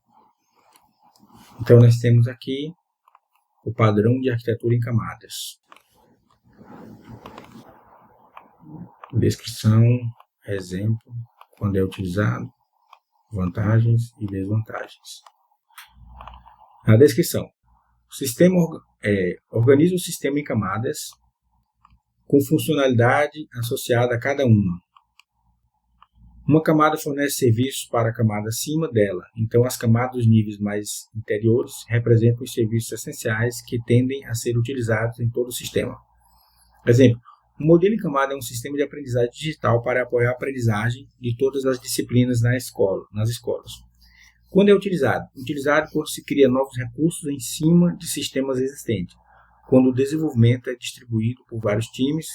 S1: Então nós temos aqui o padrão de arquitetura em camadas. Descrição, exemplo, quando é utilizado, vantagens e desvantagens. A descrição. O sistema organiza o sistema em camadas com funcionalidade associada a cada uma. Uma camada fornece serviços para a camada acima dela, então as camadas dos níveis mais interiores representam os serviços essenciais que tendem a ser utilizados em todo o sistema. Exemplo, um modelo em camada é um sistema de aprendizagem digital para apoiar a aprendizagem de todas as disciplinas nas escolas. Quando é utilizado? Utilizado quando se cria novos recursos em cima de sistemas existentes, quando o desenvolvimento é distribuído por vários times,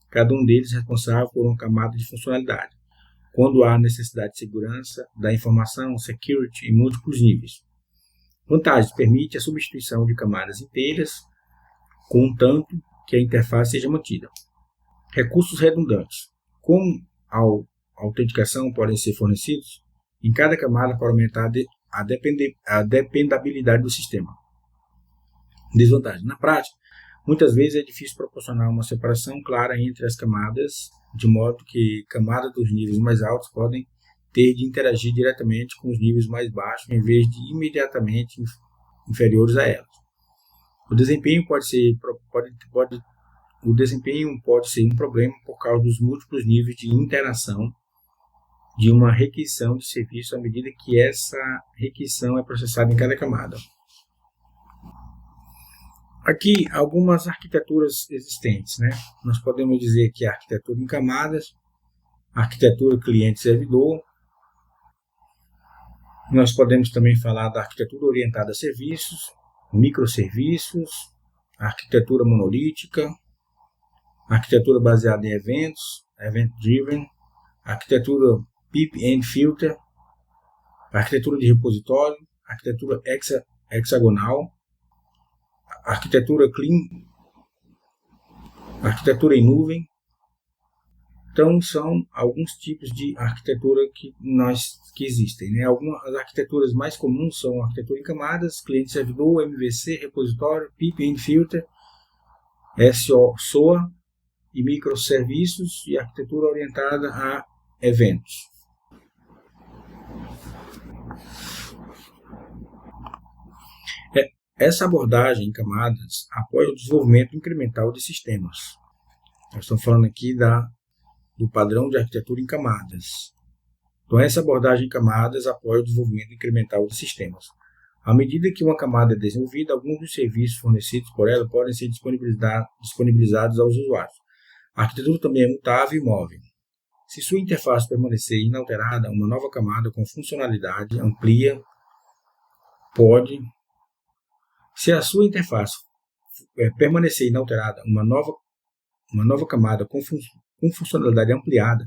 S1: cada um deles responsável por uma camada de funcionalidade, quando há necessidade de segurança da informação, security, em múltiplos níveis. Vantagens: permite a substituição de camadas inteiras, contanto que a interface seja mantida. Recursos redundantes: como a autenticação podem ser fornecidos em cada camada para aumentar a dependabilidade do sistema. Desvantagem: na prática, muitas vezes é difícil proporcionar uma separação clara entre as camadas, de modo que camadas dos níveis mais altos podem ter de interagir diretamente com os níveis mais baixos, em vez de imediatamente inferiores a elas. O desempenho pode ser um problema por causa dos múltiplos níveis de interação de uma requisição de serviço à medida que essa requisição é processada em cada camada. Aqui, algumas arquiteturas existentes, né? Nós podemos dizer que a arquitetura em camadas, a arquitetura cliente-servidor. Nós podemos também falar da arquitetura orientada a serviços, microserviços, arquitetura monolítica, arquitetura baseada em eventos, event-driven, arquitetura PIP and filter, arquitetura de repositório, arquitetura hexagonal, arquitetura clean, arquitetura em nuvem. Então, são alguns tipos de arquitetura que existem, né? Algumas arquiteturas mais comuns são arquitetura em camadas, cliente-servidor, MVC, repositório, PIP and filter, SOA e microserviços, e arquitetura orientada a eventos. Essa abordagem em camadas apoia o desenvolvimento incremental de sistemas. Nós estamos falando aqui do padrão de arquitetura em camadas. Então, essa abordagem em camadas apoia o desenvolvimento incremental de sistemas. À medida que uma camada é desenvolvida, alguns dos serviços fornecidos por ela podem ser disponibilizados aos usuários. A arquitetura também é mutável e móvel. Se sua interface permanecer inalterada, uma nova camada com funcionalidade amplia pode. Se a sua interface permanecer inalterada, uma nova camada com funcionalidade ampliada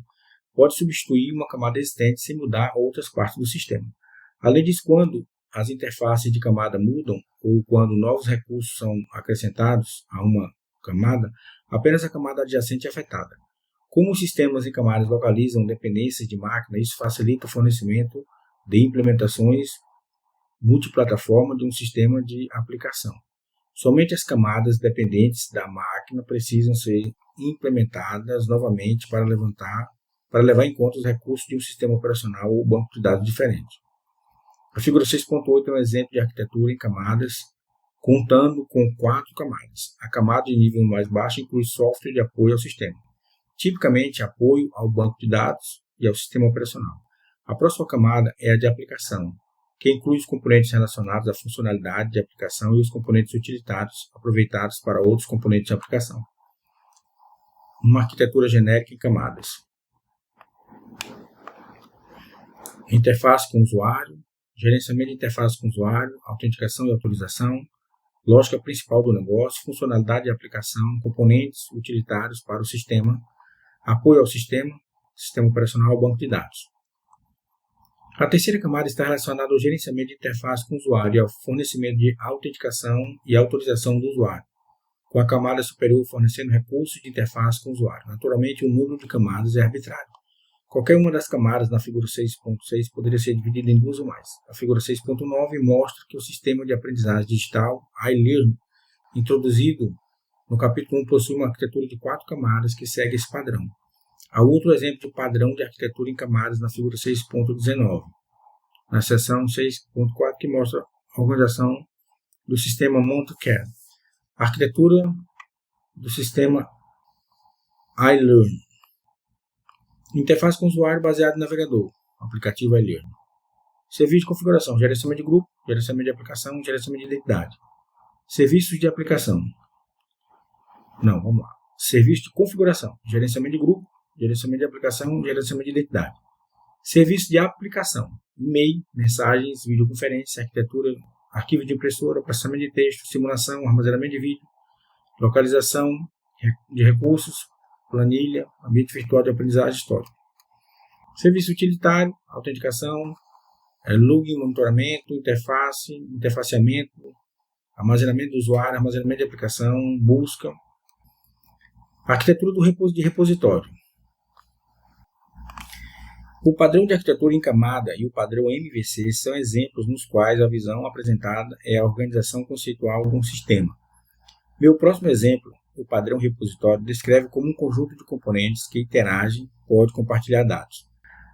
S1: pode substituir uma camada existente sem mudar outras partes do sistema. Além disso, quando as interfaces de camada mudam ou quando novos recursos são acrescentados a uma camada, apenas a camada adjacente é afetada. Como os sistemas em camadas localizam dependências de máquina, isso facilita o fornecimento de implementações multiplataforma de um sistema de aplicação. Somente as camadas dependentes da máquina precisam ser implementadas novamente para levar em conta os recursos de um sistema operacional ou banco de dados diferente. A figura 6.8 é um exemplo de arquitetura em camadas, contando com 4 camadas. A camada de nível mais baixo inclui software de apoio ao sistema, tipicamente apoio ao banco de dados e ao sistema operacional. A próxima camada é a de aplicação, que inclui os componentes relacionados à funcionalidade de aplicação e os componentes utilitários aproveitados para outros componentes de aplicação. Uma arquitetura genérica em camadas. Interface com o usuário, gerenciamento de interface com o usuário, autenticação e autorização, lógica principal do negócio, funcionalidade de aplicação, componentes utilitários para o sistema, apoio ao sistema operacional, banco de dados. A terceira camada está relacionada ao gerenciamento de interface com o usuário e ao fornecimento de autenticação e autorização do usuário, com a camada superior fornecendo recursos de interface com o usuário. Naturalmente, o número de camadas é arbitrário. Qualquer uma das camadas na figura 6.6 poderia ser dividida em 2 ou mais. A figura 6.9 mostra que o sistema de aprendizagem digital, iLearn, introduzido no capítulo 1, possui uma arquitetura de 4 camadas que segue esse padrão. Há outro exemplo de padrão de arquitetura em camadas na figura 6.19, na seção 6.4, que mostra a organização do sistema Monte-CAD. A arquitetura do sistema iLearn. Interface com o usuário baseado no navegador, aplicativo iLearning. Serviço de configuração, gerenciamento de grupo, gerenciamento de aplicação, gerenciamento de identidade. Serviços de aplicação. Não, vamos lá. Serviço de configuração, gerenciamento de grupo, gerenciamento de aplicação, gerenciamento de identidade. Serviço de aplicação, e-mail, mensagens, videoconferência, arquitetura, arquivo de impressora, processamento de texto, simulação, armazenamento de vídeo, localização de recursos, planilha, ambiente virtual de aprendizagem histórica. Serviço utilitário, autenticação, login, monitoramento, interface, interfaceamento, armazenamento do usuário, armazenamento de aplicação, busca. Arquitetura de repositório. O padrão de arquitetura em camada e o padrão MVC são exemplos nos quais a visão apresentada é a organização conceitual de um sistema. Meu próximo exemplo, o padrão repositório, descreve como um conjunto de componentes que interagem pode compartilhar dados.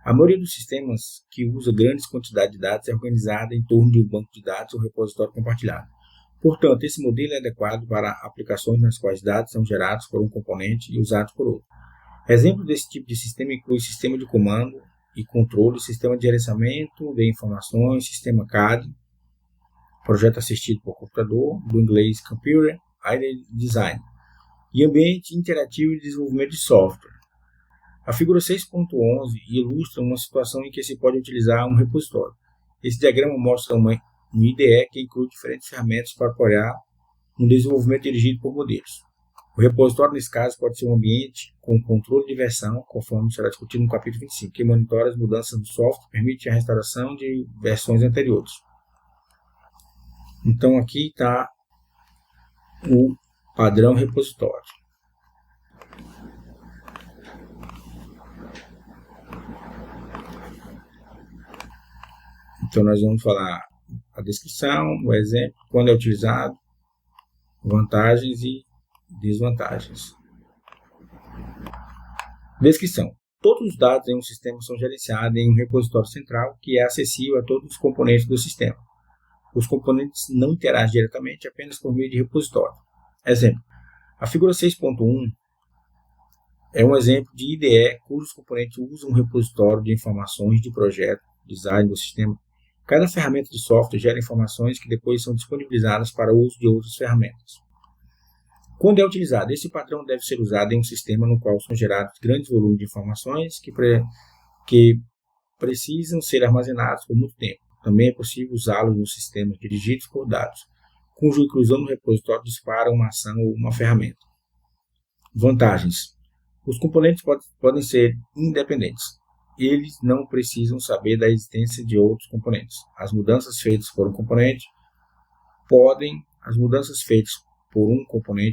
S1: A maioria dos sistemas que usa grandes quantidades de dados é organizada em torno de um banco de dados ou repositório compartilhado. Portanto, esse modelo é adequado para aplicações nas quais dados são gerados por um componente e usados por outro. Exemplo desse tipo de sistema inclui sistema de comando e controle, sistema de gerenciamento de informações, sistema CAD, projeto assistido por computador, do inglês Computer Aided Design, e ambiente interativo de desenvolvimento de software. A figura 6.11 ilustra uma situação em que se pode utilizar um repositório. Esse diagrama mostra um IDE que inclui diferentes ferramentas para apoiar um desenvolvimento dirigido por modelos. O repositório, nesse caso, pode ser um ambiente com controle de versão, conforme será discutido no capítulo 25, que monitora as mudanças do software e permite a restauração de versões anteriores. Então, aqui está o padrão repositório. Então, nós vamos falar a descrição, o exemplo, quando é utilizado, vantagens e desvantagens. Descrição. Todos os dados em um sistema são gerenciados em um repositório central que é acessível a todos os componentes do sistema. Os componentes não interagem diretamente apenas por meio de repositório. Exemplo. A figura 6.1 é um exemplo de IDE cujos componentes usam um repositório de informações de projeto, design do sistema. Cada ferramenta de software gera informações que depois são disponibilizadas para o uso de outras ferramentas. Quando é utilizado, esse padrão deve ser usado em um sistema no qual são gerados grandes volumes de informações que precisam ser armazenados por muito tempo. Também é possível usá-los nos sistemas dirigidos por dados, cuja inclusão no repositório dispara uma ação ou uma ferramenta. Vantagens. Os componentes podem ser independentes. Eles não precisam saber da existência de outros componentes. As mudanças feitas por um componente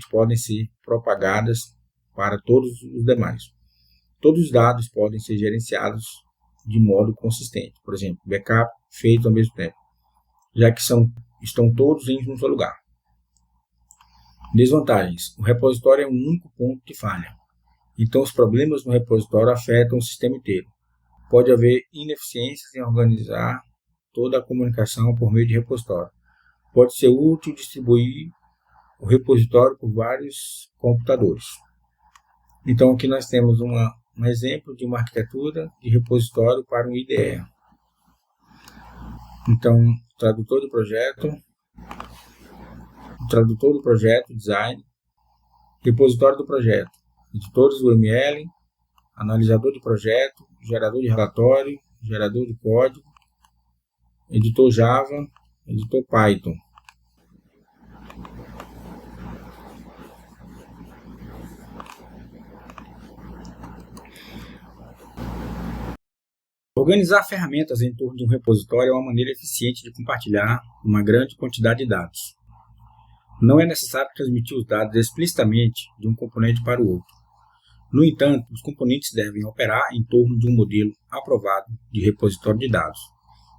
S1: podem ser propagadas para todos os demais. Todos os dados podem ser gerenciados de modo consistente. Por exemplo, backup feito ao mesmo tempo, já que estão todos em um só lugar. Desvantagens. O repositório é um único ponto de falha. Então, os problemas no repositório afetam o sistema inteiro. Pode haver ineficiências em organizar toda a comunicação por meio de repositório. Pode ser útil distribuir o repositório por vários computadores. Então, aqui nós temos um exemplo de uma arquitetura de repositório para um IDE. Então, tradutor do projeto, design, repositório do projeto, editores UML, analisador de projeto, gerador de relatório, gerador de código, editor Java, editor Python. Organizar ferramentas em torno de um repositório é uma maneira eficiente de compartilhar uma grande quantidade de dados. Não é necessário transmitir os dados explicitamente de um componente para o outro. No entanto, os componentes devem operar em torno de um modelo aprovado de repositório de dados.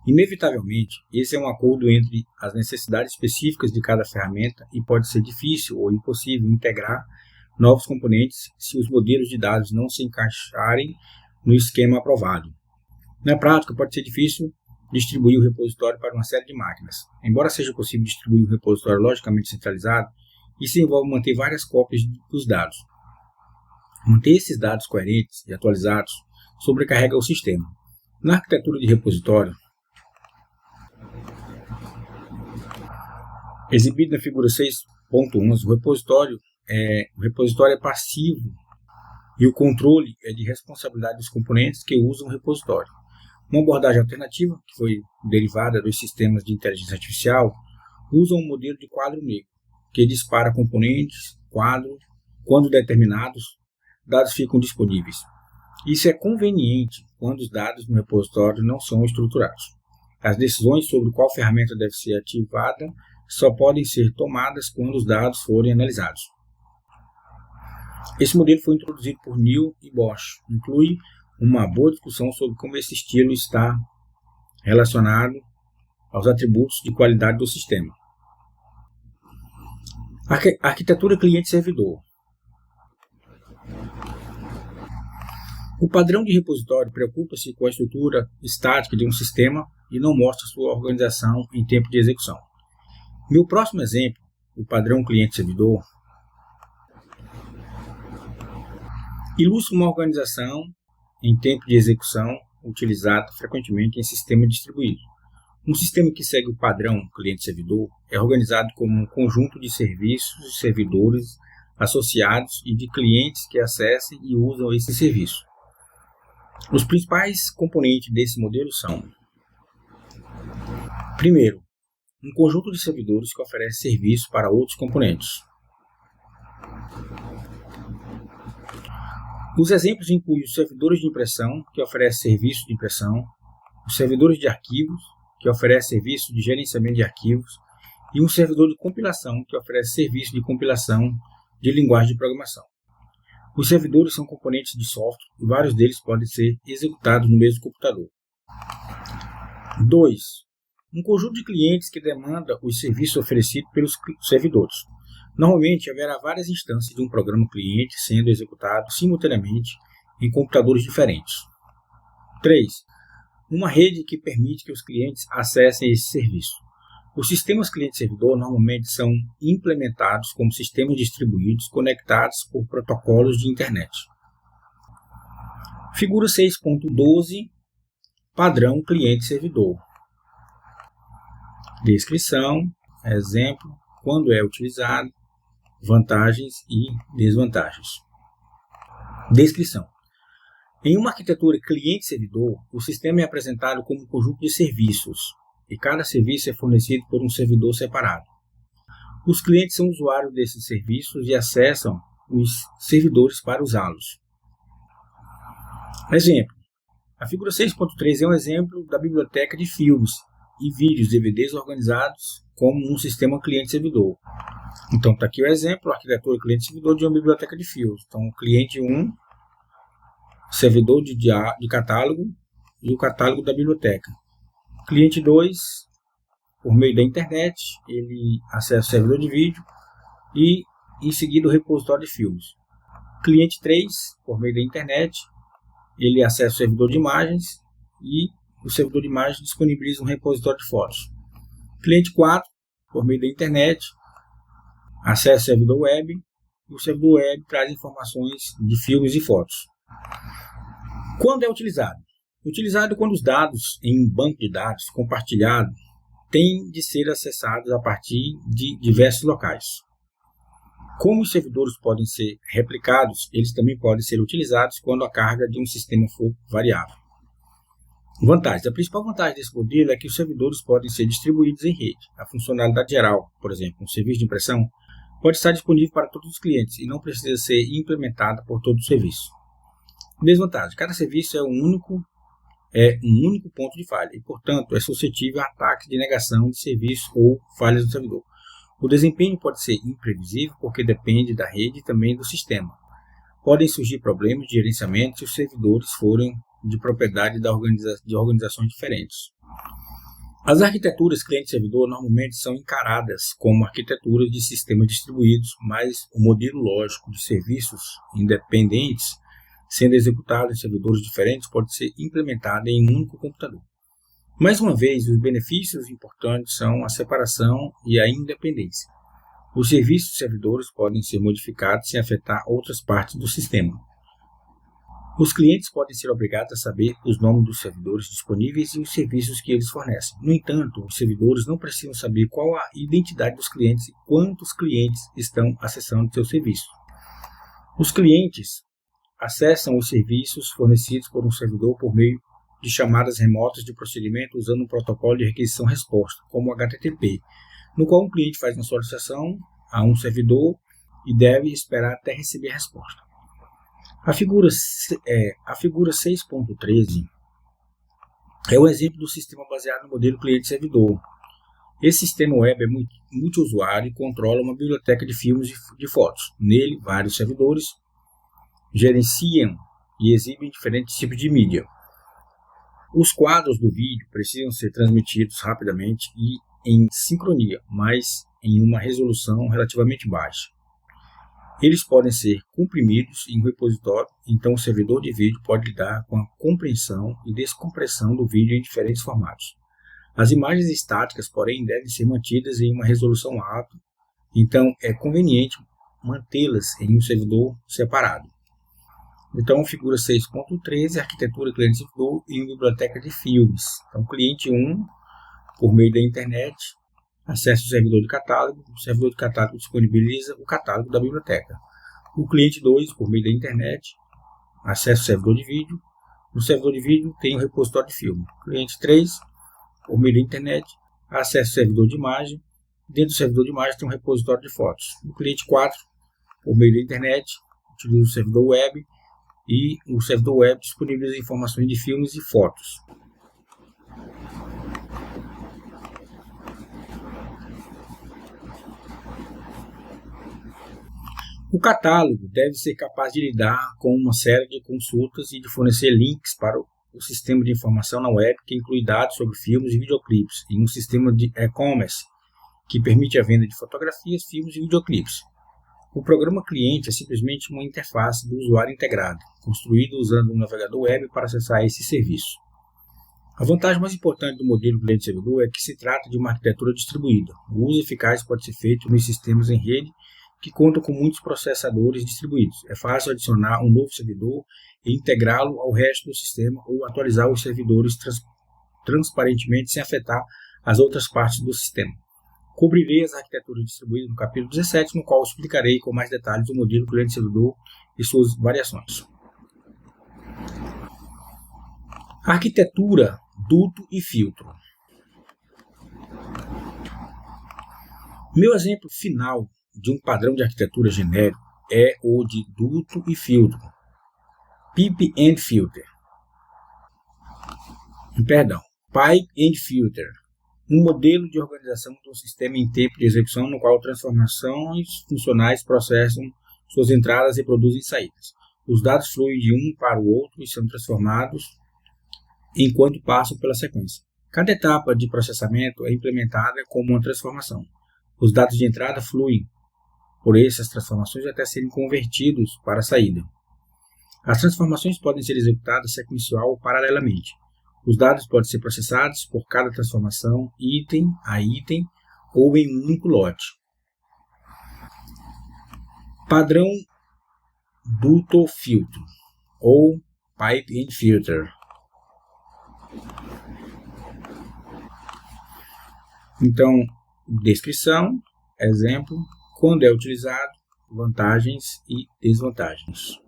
S1: Inevitavelmente, esse é um acordo entre as necessidades específicas de cada ferramenta e pode ser difícil ou impossível integrar novos componentes se os modelos de dados não se encaixarem no esquema aprovado. Na prática, pode ser difícil distribuir o repositório para uma série de máquinas. Embora seja possível distribuir um repositório logicamente centralizado, isso envolve manter várias cópias dos dados. Manter esses dados coerentes e atualizados sobrecarrega o sistema. Na arquitetura de repositório, exibido na figura 6.11, o repositório é passivo e o controle é de responsabilidade dos componentes que usam o repositório. Uma abordagem alternativa, que foi derivada dos sistemas de inteligência artificial, usa um modelo de quadro negro, que dispara componentes, quadro, quando determinados, dados ficam disponíveis. Isso é conveniente quando os dados no repositório não são estruturados. As decisões sobre qual ferramenta deve ser ativada só podem ser tomadas quando os dados forem analisados. Esse modelo foi introduzido por Neal e Bosch. Inclui uma boa discussão sobre como esse estilo está relacionado aos atributos de qualidade do sistema. Arquitetura cliente-servidor. O padrão de repositório preocupa-se com a estrutura estática de um sistema e não mostra sua organização em tempo de execução. Meu próximo exemplo, o padrão cliente-servidor, ilustra uma organização em tempo de execução utilizada frequentemente em sistema distribuído. Um sistema que segue o padrão cliente-servidor é organizado como um conjunto de serviços e servidores associados e de clientes que acessem e usam esse serviço. Os principais componentes desse modelo são: primeiro, um conjunto de servidores que oferece serviço para outros componentes. Os exemplos incluem os servidores de impressão, que oferecem serviço de impressão, os servidores de arquivos, que oferecem serviço de gerenciamento de arquivos, e um servidor de compilação, que oferece serviço de compilação de linguagem de programação. Os servidores são componentes de software e vários deles podem ser executados no mesmo computador. 2. Um conjunto de clientes que demanda os serviços oferecidos pelos servidores. Normalmente haverá várias instâncias de um programa cliente sendo executado simultaneamente em computadores diferentes. 3. Uma rede que permite que os clientes acessem esse serviço. Os sistemas cliente-servidor normalmente são implementados como sistemas distribuídos conectados por protocolos de internet. Figura 6.12, padrão cliente-servidor. Descrição, exemplo, quando é utilizado, vantagens e desvantagens. Descrição. Em uma arquitetura cliente-servidor, o sistema é apresentado como um conjunto de serviços, e cada serviço é fornecido por um servidor separado. Os clientes são usuários desses serviços e acessam os servidores para usá-los. Exemplo. A figura 6.3 é um exemplo da biblioteca de filmes e vídeos DVDs organizados como um sistema cliente-servidor. Então está aqui o exemplo, a arquitetura cliente-servidor de uma biblioteca de filmes. Então, cliente 1, servidor de catálogo e o catálogo da biblioteca. Cliente 2, por meio da internet, ele acessa o servidor de vídeo e em seguida o repositório de filmes. Cliente 3, por meio da internet, ele acessa o servidor de imagens e o servidor de imagens disponibiliza um repositório de fotos. Cliente 4, por meio da internet, acessa o servidor web e o servidor web traz informações de filmes e fotos. Quando é utilizado? Utilizado quando os dados em um banco de dados compartilhado têm de ser acessados a partir de diversos locais. Como os servidores podem ser replicados, eles também podem ser utilizados quando a carga de um sistema for variável. Vantagens. A principal vantagem desse modelo é que os servidores podem ser distribuídos em rede. A funcionalidade geral, por exemplo, um serviço de impressão, pode estar disponível para todos os clientes e não precisa ser implementada por todo o serviço. Desvantagem. Cada serviço é um único ponto de falha e, portanto, é suscetível a ataques de negação de serviço ou falhas do servidor. O desempenho pode ser imprevisível porque depende da rede e também do sistema. Podem surgir problemas de gerenciamento se os servidores forem de propriedade de organizações diferentes. As arquiteturas cliente-servidor normalmente são encaradas como arquiteturas de sistemas distribuídos, mas o modelo lógico de serviços independentes sendo executado em servidores diferentes pode ser implementado em um único computador. Mais uma vez, os benefícios importantes são a separação e a independência. Os serviços de servidores podem ser modificados sem afetar outras partes do sistema. Os clientes podem ser obrigados a saber os nomes dos servidores disponíveis e os serviços que eles fornecem. No entanto, os servidores não precisam saber qual a identidade dos clientes e quantos clientes estão acessando seus serviços. Os clientes acessam os serviços fornecidos por um servidor por meio de chamadas remotas de procedimento usando um protocolo de requisição-resposta, como o HTTP, no qual um cliente faz uma solicitação a um servidor e deve esperar até receber a resposta. A figura 6.13 é um exemplo do sistema baseado no modelo cliente-servidor. Esse sistema web é multiusuário e controla uma biblioteca de filmes e de fotos. Nele, vários servidores gerenciam e exibem diferentes tipos de mídia. Os quadros do vídeo precisam ser transmitidos rapidamente e em sincronia, mas em uma resolução relativamente baixa. Eles podem ser comprimidos em um repositório, então o servidor de vídeo pode lidar com a compreensão e descompressão do vídeo em diferentes formatos. As imagens estáticas, porém, devem ser mantidas em uma resolução alta, então é conveniente mantê-las em um servidor separado. Então, figura 6.13 é arquitetura cliente-servidor e uma biblioteca de filmes. Então, cliente 1, por meio da internet, acessa o servidor de catálogo, o servidor de catálogo disponibiliza o catálogo da biblioteca. O cliente 2, por meio da internet, acessa o servidor de vídeo, no servidor de vídeo tem o repositório de filme. O cliente 3, por meio da internet, acessa o servidor de imagem, dentro do servidor de imagem tem um repositório de fotos. O cliente 4, por meio da internet, utiliza o servidor web e o servidor web disponibiliza informações de filmes e fotos. O catálogo deve ser capaz de lidar com uma série de consultas e de fornecer links para o sistema de informação na web, que inclui dados sobre filmes e videoclipes, e um sistema de e-commerce que permite a venda de fotografias, filmes e videoclipes. O programa cliente é simplesmente uma interface do usuário integrado, construído usando um navegador web para acessar esse serviço. A vantagem mais importante do modelo cliente-servidor é que se trata de uma arquitetura distribuída. O uso eficaz pode ser feito nos sistemas em rede que contam com muitos processadores distribuídos. É fácil adicionar um novo servidor e integrá-lo ao resto do sistema ou atualizar os servidores transparentemente sem afetar as outras partes do sistema. Cobrirei as arquiteturas distribuídas no capítulo 17, no qual explicarei com mais detalhes o modelo cliente-servidor e suas variações. Arquitetura, duto e filtro. Meu exemplo final de um padrão de arquitetura genérico é o de duto e filtro, Pipe and Filter. Pipe and Filter, um modelo de organização de um sistema em tempo de execução no qual transformações funcionais processam suas entradas e produzem saídas. Os dados fluem de um para o outro e são transformados enquanto passam pela sequência. Cada etapa de processamento é implementada como uma transformação. Os dados de entrada fluem por essas transformações até serem convertidos para a saída. As transformações podem ser executadas sequencial ou paralelamente. Os dados podem ser processados por cada transformação, item a item, ou em um único lote. Padrão duto-filtro, ou Pipe and Filter. Então, descrição, exemplo, quando é utilizado, vantagens e desvantagens.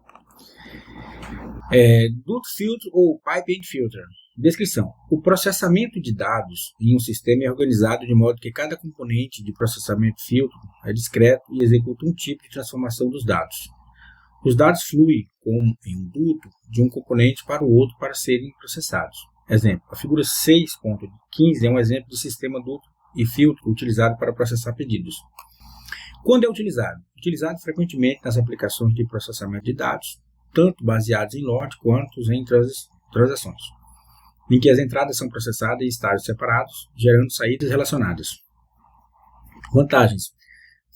S1: Duto-filtro ou Pipe and Filter. Descrição. O processamento de dados em um sistema é organizado de modo que cada componente de processamento filtro é discreto e executa um tipo de transformação dos dados. Os dados fluem, como em um duto, de um componente para o outro para serem processados. Exemplo. A figura 6.15 é um exemplo de sistema duto e filtro utilizado para processar pedidos. Quando é utilizado? Utilizado frequentemente nas aplicações de processamento de dados, tanto baseados em lote quanto em transações, em que as entradas são processadas em estágios separados, gerando saídas relacionadas. Vantagens.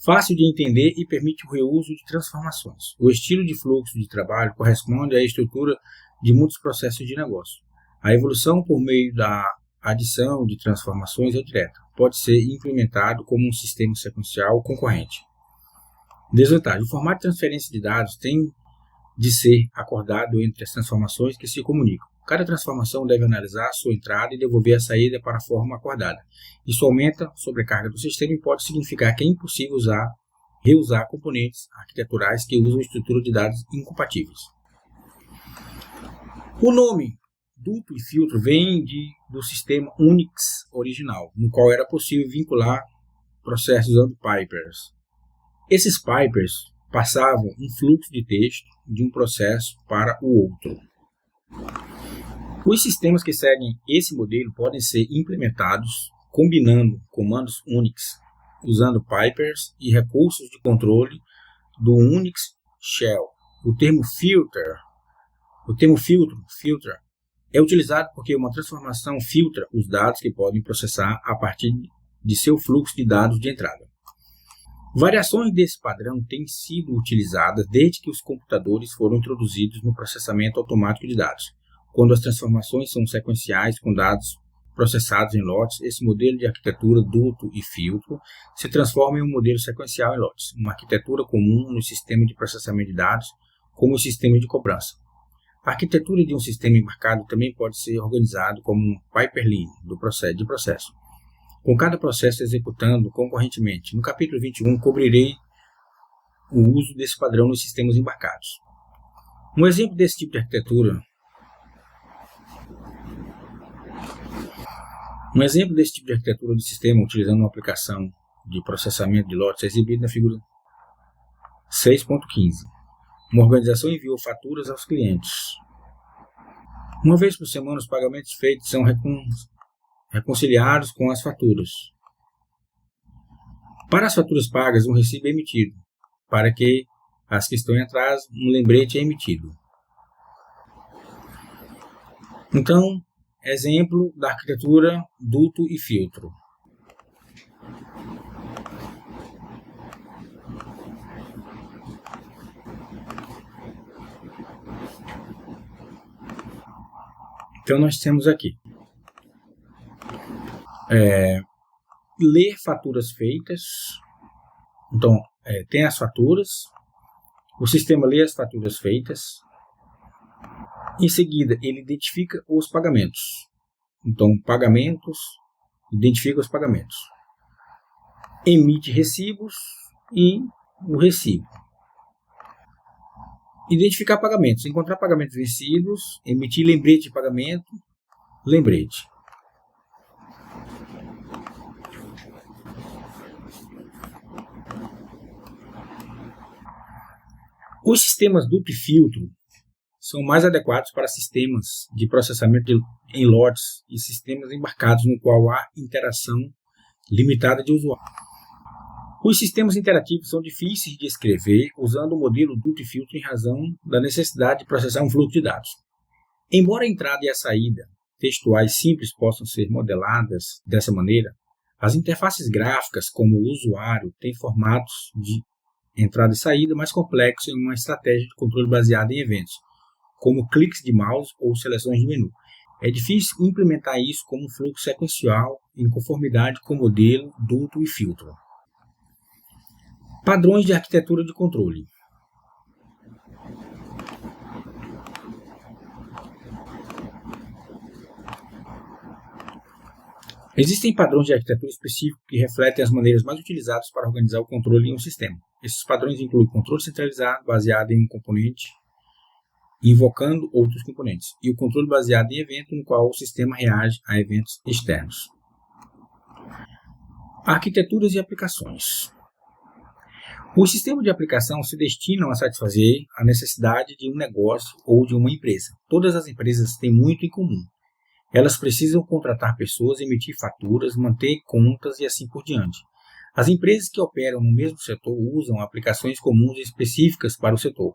S1: Fácil de entender e permite o reuso de transformações. O estilo de fluxo de trabalho corresponde à estrutura de muitos processos de negócio. A evolução por meio da adição de transformações é direta. Pode ser implementado como um sistema sequencial concorrente. Desvantagem. O formato de transferência de dados tem de ser acordado entre as transformações que se comunicam. Cada transformação deve analisar a sua entrada e devolver a saída para a forma acordada. Isso aumenta a sobrecarga do sistema e pode significar que é impossível reusar componentes arquiteturais que usam estrutura de dados incompatíveis. O nome duto e filtro vem do sistema Unix original, no qual era possível vincular processos usando pipers. Esses pipers passavam um fluxo de texto de um processo para o outro. Os sistemas que seguem esse modelo podem ser implementados combinando comandos Unix, usando pipers e recursos de controle do Unix Shell. O termo filter, é utilizado porque uma transformação filtra os dados que podem processar a partir de seu fluxo de dados de entrada. Variações desse padrão têm sido utilizadas desde que os computadores foram introduzidos no processamento automático de dados. Quando as transformações são sequenciais com dados processados em lotes, esse modelo de arquitetura duto e filtro se transforma em um modelo sequencial em lotes, uma arquitetura comum no sistema de processamento de dados, como o sistema de cobrança. A arquitetura de um sistema embarcado também pode ser organizado como um pipeline de processo, com cada processo executando concorrentemente. No capítulo 21, cobrirei o uso desse padrão nos sistemas embarcados. Um exemplo desse tipo de arquitetura do sistema utilizando uma aplicação de processamento de lotes é exibido na figura 6.15. Uma organização enviou faturas aos clientes. Uma vez por semana, os pagamentos feitos são reconciliados com as faturas. Para as faturas pagas, um recibo é emitido. Para que as que estão em atraso, um lembrete é emitido. Então, exemplo da arquitetura duto e filtro. Então, nós temos aqui ler faturas feitas. Então, tem as faturas, o sistema lê as faturas feitas. Em seguida, ele identifica os pagamentos. Então, pagamentos, identifica os pagamentos. Emite recibos e o recibo. Identificar pagamentos. Encontrar pagamentos vencidos, emitir lembrete de pagamento, lembrete. Os sistemas duto e filtro são mais adequados para sistemas de processamento em lotes e sistemas embarcados no qual há interação limitada de usuário. Os sistemas interativos são difíceis de escrever usando o modelo duto e filtro em razão da necessidade de processar um fluxo de dados. Embora a entrada e a saída textuais simples possam ser modeladas dessa maneira, as interfaces gráficas, como o usuário, têm formatos de entrada e saída mais complexos em uma estratégia de controle baseada em eventos, como cliques de mouse ou seleções de menu. É difícil implementar isso como um fluxo sequencial em conformidade com o modelo duto e filtro. Padrões de arquitetura de controle. Existem padrões de arquitetura específicos que refletem as maneiras mais utilizadas para organizar o controle em um sistema. Esses padrões incluem controle centralizado, baseado em um componente, invocando outros componentes, e o controle baseado em evento, no qual o sistema reage a eventos externos. Arquiteturas e aplicações. Os sistemas de aplicação se destinam a satisfazer a necessidade de um negócio ou de uma empresa. Todas as empresas têm muito em comum. Elas precisam contratar pessoas, emitir faturas, manter contas e assim por diante. As empresas que operam no mesmo setor usam aplicações comuns específicas para o setor.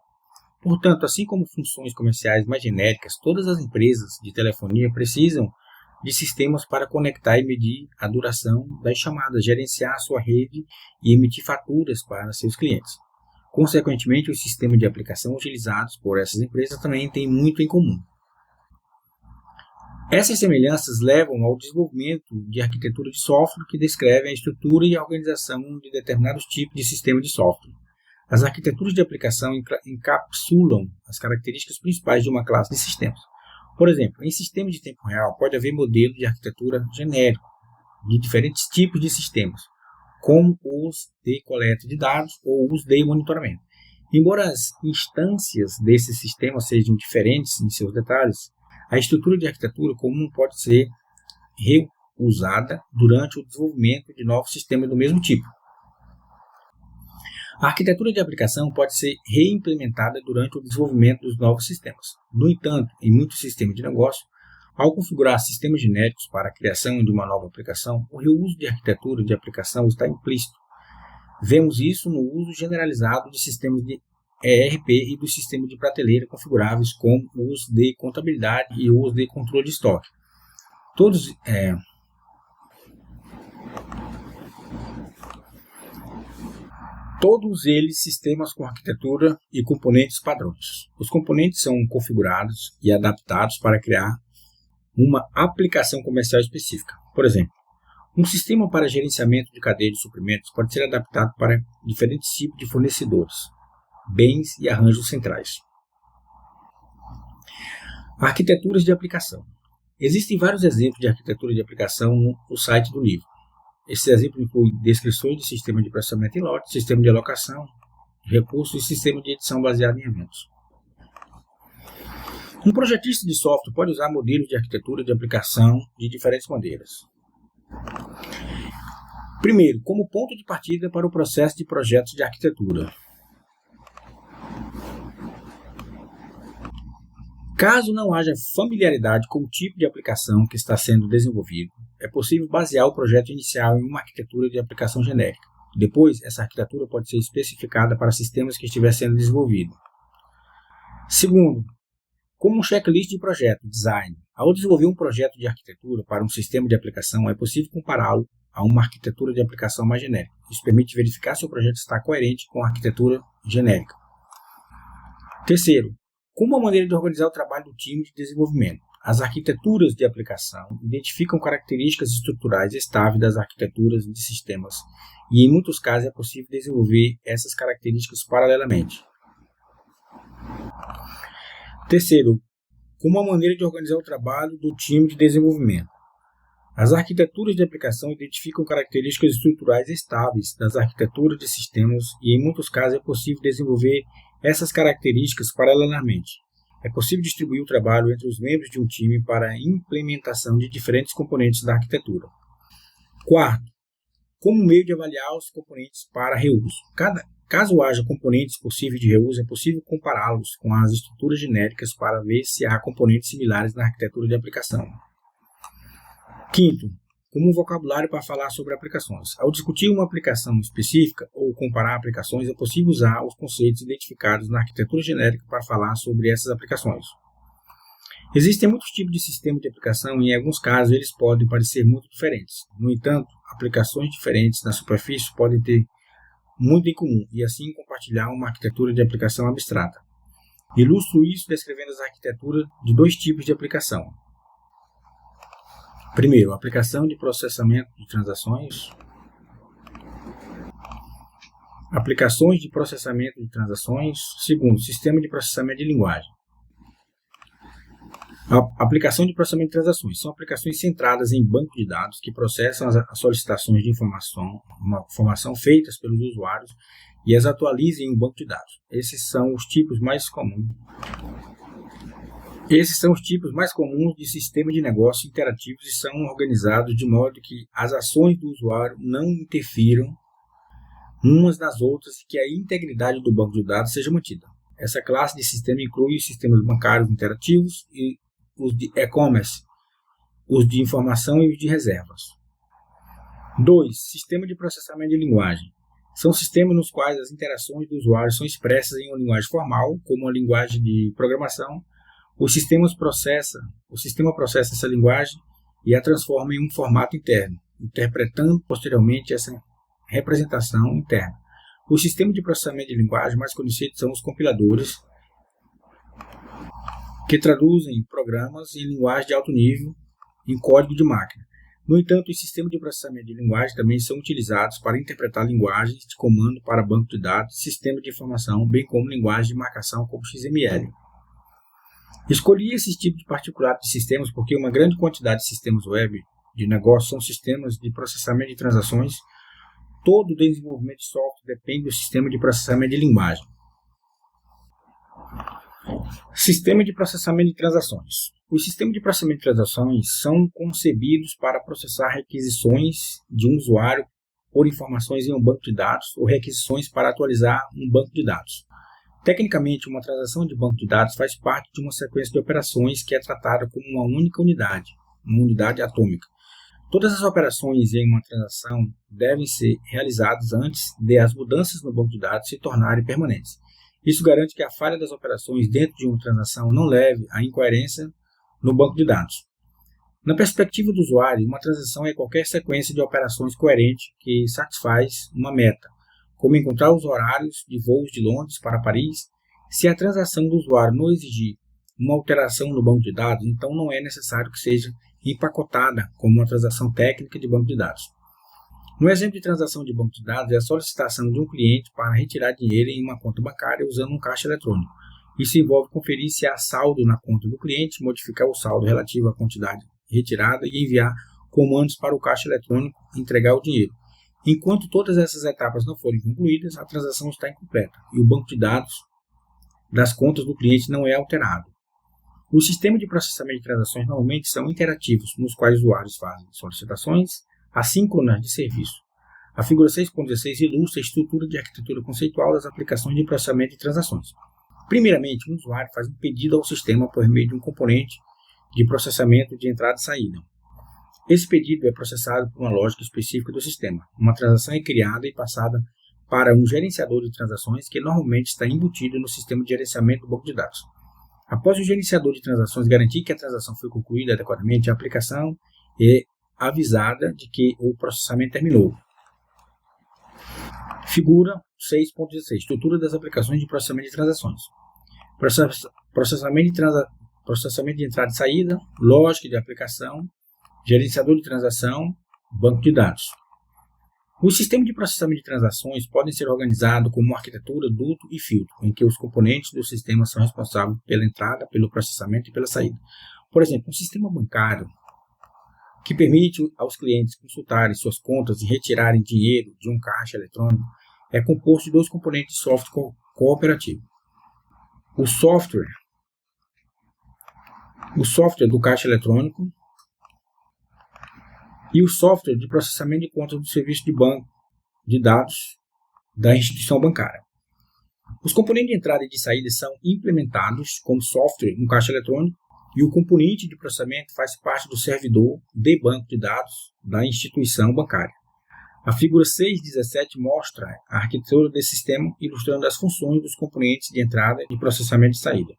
S1: Portanto, assim como funções comerciais mais genéricas, todas as empresas de telefonia precisam de sistemas para conectar e medir a duração das chamadas, gerenciar sua rede e emitir faturas para seus clientes. Consequentemente, os sistemas de aplicação utilizados por essas empresas também têm muito em comum. Essas semelhanças levam ao desenvolvimento de arquitetura de software que descrevem a estrutura e a organização de determinados tipos de sistema de software. As arquiteturas de aplicação encapsulam as características principais de uma classe de sistemas. Por exemplo, em sistemas de tempo real pode haver modelos de arquitetura genérico de diferentes tipos de sistemas, como os de coleta de dados ou os de monitoramento. Embora as instâncias desses sistemas sejam diferentes em seus detalhes, a estrutura de arquitetura comum pode ser reusada durante o desenvolvimento de novos sistemas do mesmo tipo. A arquitetura de aplicação pode ser reimplementada durante o desenvolvimento dos novos sistemas. No entanto, em muitos sistemas de negócio, ao configurar sistemas genéricos para a criação de uma nova aplicação, o reuso de arquitetura de aplicação está implícito. Vemos isso no uso generalizado de sistemas de ERP e dos sistemas de prateleira configuráveis, como os de contabilidade e os de controle de estoque. Todos eles sistemas com arquitetura e componentes padrões. Os componentes são configurados e adaptados para criar uma aplicação comercial específica. Por exemplo, um sistema para gerenciamento de cadeia de suprimentos pode ser adaptado para diferentes tipos de fornecedores, bens e arranjos centrais. Arquiteturas de aplicação. Existem vários exemplos de arquitetura de aplicação no site do livro. Esses exemplos incluem descrições de sistema de processamento em lote, sistema de alocação de recursos e sistema de edição baseado em eventos. Um projetista de software pode usar modelos de arquitetura de aplicação de diferentes maneiras. Primeiro, como ponto de partida para o processo de projetos de arquitetura. Caso não haja familiaridade com o tipo de aplicação que está sendo desenvolvido, é possível basear o projeto inicial em uma arquitetura de aplicação genérica. Depois, essa arquitetura pode ser especificada para sistemas que estiver sendo desenvolvido. Segundo, como um checklist de projeto, design. Ao desenvolver um projeto de arquitetura para um sistema de aplicação, é possível compará-lo a uma arquitetura de aplicação mais genérica. Isso permite verificar se o projeto está coerente com a arquitetura genérica. Terceiro, como a maneira de organizar o trabalho do time de desenvolvimento. As arquiteturas de aplicação identificam características estruturais estáveis das arquiteturas de sistemas e, em muitos casos, é possível desenvolver essas características paralelamente. Terceiro, como a maneira de organizar o trabalho do time de desenvolvimento. As arquiteturas de aplicação identificam características estruturais estáveis das arquiteturas de sistemas e, em muitos casos, é possível desenvolver essas características paralelamente. É possível distribuir o trabalho entre os membros de um time para a implementação de diferentes componentes da arquitetura. Quarto, como meio de avaliar os componentes para reuso. Caso haja componentes possíveis de reuso, é possível compará-los com as estruturas genéricas para ver se há componentes similares na arquitetura de aplicação. Quinto, como um vocabulário para falar sobre aplicações. Ao discutir uma aplicação específica ou comparar aplicações, é possível usar os conceitos identificados na arquitetura genérica para falar sobre essas aplicações. Existem muitos tipos de sistema de aplicação e, em alguns casos, eles podem parecer muito diferentes. No entanto, aplicações diferentes na superfície podem ter muito em comum e, assim, compartilhar uma arquitetura de aplicação abstrata. Ilustro isso descrevendo as arquiteturas de dois tipos de aplicação. Primeiro, aplicação de processamento de transações. Aplicações de processamento de transações. Segundo, sistema de processamento de linguagem. A aplicação de processamento de transações são aplicações centradas em banco de dados que processam as solicitações de informação feitas pelos usuários e as atualizam em um banco de dados. Esses são os tipos mais comuns de sistemas de negócio interativos e são organizados de modo que as ações do usuário não interfiram umas nas outras e que a integridade do banco de dados seja mantida. Essa classe de sistema inclui os sistemas bancários interativos e os de e-commerce, os de informação e os de reservas. 2. Sistema de processamento de linguagem. São sistemas nos quais as interações do usuário são expressas em uma linguagem formal, como a linguagem de programação. O sistema processa essa linguagem e a transforma em um formato interno, interpretando posteriormente essa representação interna. Os sistemas de processamento de linguagem mais conhecidos são os compiladores, que traduzem programas em linguagem de alto nível em código de máquina. No entanto, os sistemas de processamento de linguagem também são utilizados para interpretar linguagens de comando para banco de dados, sistemas de informação, bem como linguagem de marcação como XML. Escolhi esse tipo de particular de sistemas porque uma grande quantidade de sistemas web de negócio são sistemas de processamento de transações. Todo o desenvolvimento de software depende do sistema de processamento de linguagem. Sistema de processamento de transações. Os sistemas de processamento de transações são concebidos para processar requisições de um usuário por informações em um banco de dados ou requisições para atualizar um banco de dados. Tecnicamente, uma transação de banco de dados faz parte de uma sequência de operações que é tratada como uma única unidade, uma unidade atômica. Todas as operações em uma transação devem ser realizadas antes de as mudanças no banco de dados se tornarem permanentes. Isso garante que a falha das operações dentro de uma transação não leve à incoerência no banco de dados. Na perspectiva do usuário, uma transação é qualquer sequência de operações coerente que satisfaz uma meta, como encontrar os horários de voos de Londres para Paris. Se a transação do usuário não exigir uma alteração no banco de dados, então não é necessário que seja empacotada como uma transação técnica de banco de dados. No exemplo de transação de banco de dados, é a solicitação de um cliente para retirar dinheiro em uma conta bancária usando um caixa eletrônico. Isso envolve conferir se há saldo na conta do cliente, modificar o saldo relativo à quantidade retirada e enviar comandos para o caixa eletrônico entregar o dinheiro. Enquanto todas essas etapas não forem concluídas, a transação está incompleta e o banco de dados das contas do cliente não é alterado. Os sistemas de processamento de transações normalmente são interativos, nos quais usuários fazem solicitações assíncronas de serviço. A figura 6.16 ilustra a estrutura de arquitetura conceitual das aplicações de processamento de transações. Primeiramente, um usuário faz um pedido ao sistema por meio de um componente de processamento de entrada e saída. Esse pedido é processado por uma lógica específica do sistema. Uma transação é criada e passada para um gerenciador de transações que normalmente está embutido no sistema de gerenciamento do banco de dados. Após o gerenciador de transações garantir que a transação foi concluída adequadamente, a aplicação é avisada de que o processamento terminou. Figura 6.16. Estrutura das aplicações de processamento de transações. Processamento de entrada e saída, lógica de aplicação, gerenciador de transação, banco de dados. Os sistemas de processamento de transações podem ser organizados como uma arquitetura, duto e filtro, em que os componentes do sistema são responsáveis pela entrada, pelo processamento e pela saída. Por exemplo, um sistema bancário que permite aos clientes consultarem suas contas e retirarem dinheiro de um caixa eletrônico é composto de dois componentes de software cooperativo. O software do caixa eletrônico e o software de processamento de contas do serviço de banco de dados da instituição bancária. Os componentes de entrada e de saída são implementados como software no caixa eletrônico e o componente de processamento faz parte do servidor de banco de dados da instituição bancária. A figura 6.17 mostra a arquitetura desse sistema, ilustrando as funções dos componentes de entrada e processamento de saída.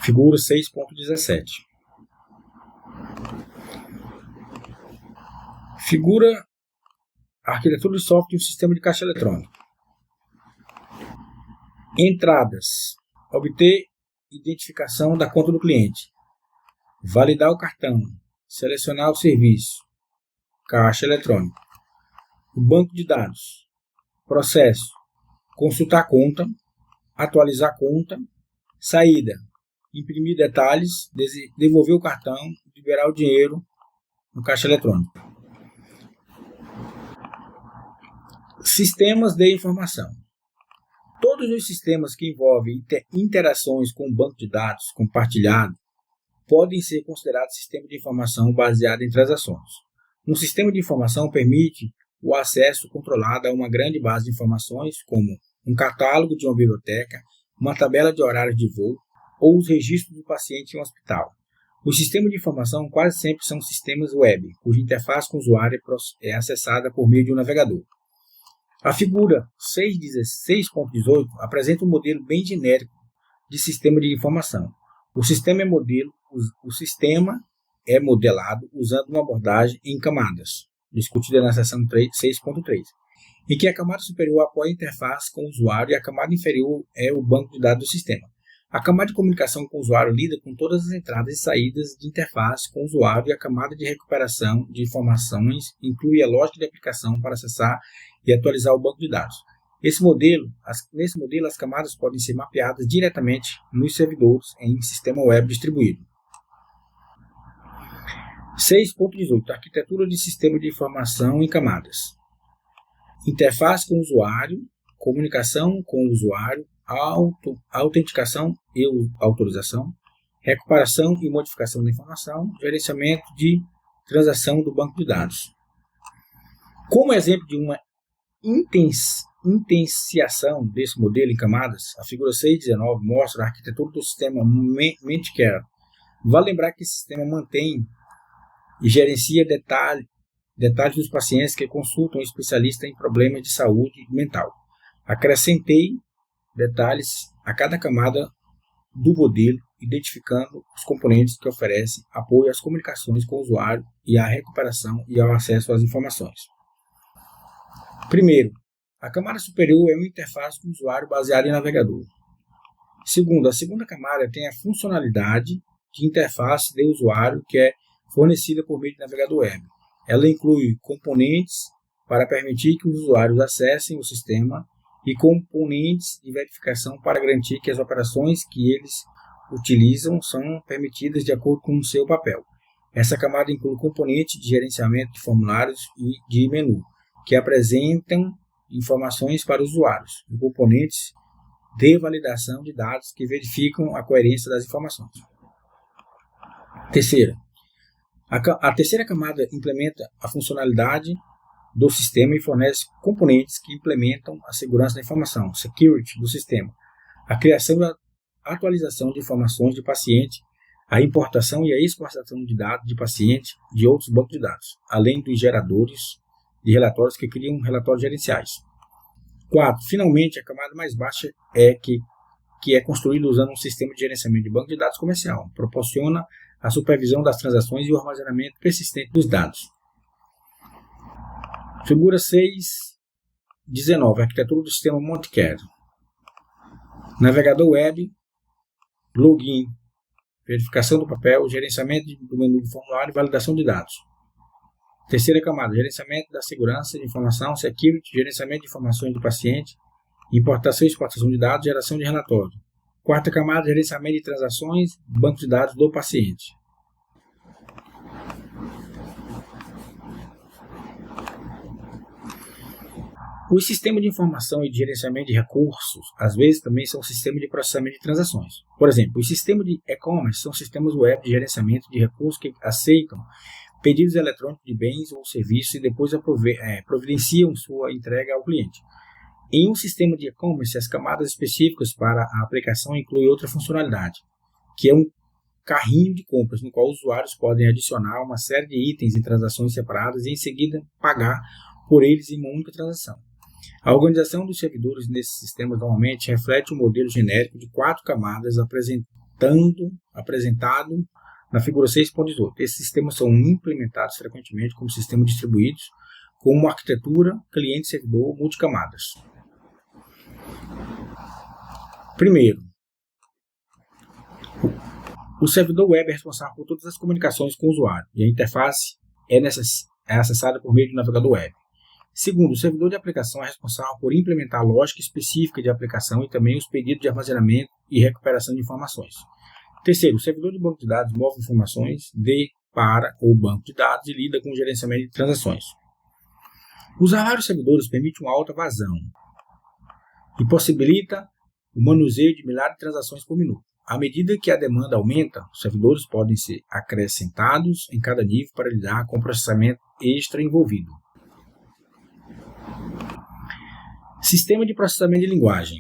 S1: Figura 6.17. Figura a arquitetura de software e o sistema de caixa eletrônico. Entradas. Obter identificação da conta do cliente. Validar o cartão. Selecionar o serviço. Caixa eletrônico. Banco de dados. Processo. Consultar a conta. Atualizar a conta. Saída. Imprimir detalhes. Devolver o cartão. Liberar o dinheiro no caixa eletrônico. Sistemas de informação. Todos os sistemas que envolvem interações com o banco de dados compartilhado podem ser considerados sistemas de informação baseado em transações. Um sistema de informação permite o acesso controlado a uma grande base de informações, como um catálogo de uma biblioteca, uma tabela de horários de voo ou os registros do paciente em um hospital. Os sistemas de informação quase sempre são sistemas web, cuja interface com o usuário é acessada por meio de um navegador. A figura 6.18 apresenta um modelo bem genérico de sistema de informação. O sistema é modelado usando uma abordagem em camadas, discutida na seção 6.3, em que a camada superior apoia a interface com o usuário e a camada inferior é o banco de dados do sistema. A camada de comunicação com o usuário lida com todas as entradas e saídas de interface com o usuário, e a camada de recuperação de informações inclui a lógica de aplicação para acessar e atualizar o banco de dados. Nesse modelo, as camadas podem ser mapeadas diretamente nos servidores em sistema web distribuído. 6.18. Arquitetura de sistema de informação em camadas. Interface com o usuário, comunicação com o usuário, autenticação e autorização, recuperação e modificação da informação, gerenciamento de transação do banco de dados. Como exemplo de uma intenciação desse modelo em camadas, a figura 6.19 mostra a arquitetura do sistema Mentcare. Vale lembrar que esse sistema mantém e gerencia detalhes dos pacientes que consultam um especialista em problemas de saúde mental. Acrescentei detalhes a cada camada do modelo, identificando os componentes que oferecem apoio às comunicações com o usuário e à recuperação e ao acesso às informações. Primeiro, a camada superior é uma interface com o usuário baseada em navegador. Segundo, a segunda camada tem a funcionalidade de interface de usuário que é fornecida por meio de navegador web. Ela inclui componentes para permitir que os usuários acessem o sistema e componentes de verificação para garantir que as operações que eles utilizam são permitidas de acordo com o seu papel. Essa camada inclui componentes de gerenciamento de formulários e de menu, que apresentam informações para os usuários, e componentes de validação de dados que verificam a coerência das informações. Terceira. A terceira camada implementa a funcionalidade do sistema e fornece componentes que implementam a segurança da informação, security do sistema, a criação e a atualização de informações de paciente, a importação e a exportação de dados de paciente de outros bancos de dados, além dos geradores de relatórios que criam relatórios gerenciais. 4. Finalmente, a camada mais baixa é que é construída usando um sistema de gerenciamento de banco de dados comercial, proporciona a supervisão das transações e o armazenamento persistente dos dados. Figura 6.19. Arquitetura do sistema Mentcare. Navegador web, login, verificação do papel, gerenciamento do menu de formulário e validação de dados. Terceira camada, gerenciamento da segurança de informação, security, gerenciamento de informações do paciente, importação e exportação de dados, geração de relatório. Quarta camada, gerenciamento de transações, banco de dados do paciente. Os sistemas de informação e de gerenciamento de recursos, às vezes, também são sistemas de processamento de transações. Por exemplo, os sistemas de e-commerce são sistemas web de gerenciamento de recursos que aceitam pedidos eletrônicos de bens ou serviços e depois providenciam sua entrega ao cliente. Em um sistema de e-commerce, as camadas específicas para a aplicação incluem outra funcionalidade, que é um carrinho de compras, no qual os usuários podem adicionar uma série de itens em transações separadas e em seguida pagar por eles em uma única transação. A organização dos servidores nesses sistemas normalmente reflete um modelo genérico de 4 camadas apresentado na figura 6.18. Esses sistemas são implementados frequentemente como sistemas distribuídos com uma arquitetura cliente-servidor multicamadas. Primeiro, o servidor web é responsável por todas as comunicações com o usuário e a interface é acessada por meio do navegador web. Segundo, o servidor de aplicação é responsável por implementar a lógica específica de aplicação e também os pedidos de armazenamento e recuperação de informações. Terceiro, o servidor de banco de dados move informações para o banco de dados e lida com o gerenciamento de transações. Usar vários servidores permite uma alta vazão e possibilita o manuseio de milhares de transações por minuto. À medida que a demanda aumenta, os servidores podem ser acrescentados em cada nível para lidar com o processamento extra envolvido. Sistema de processamento de linguagem.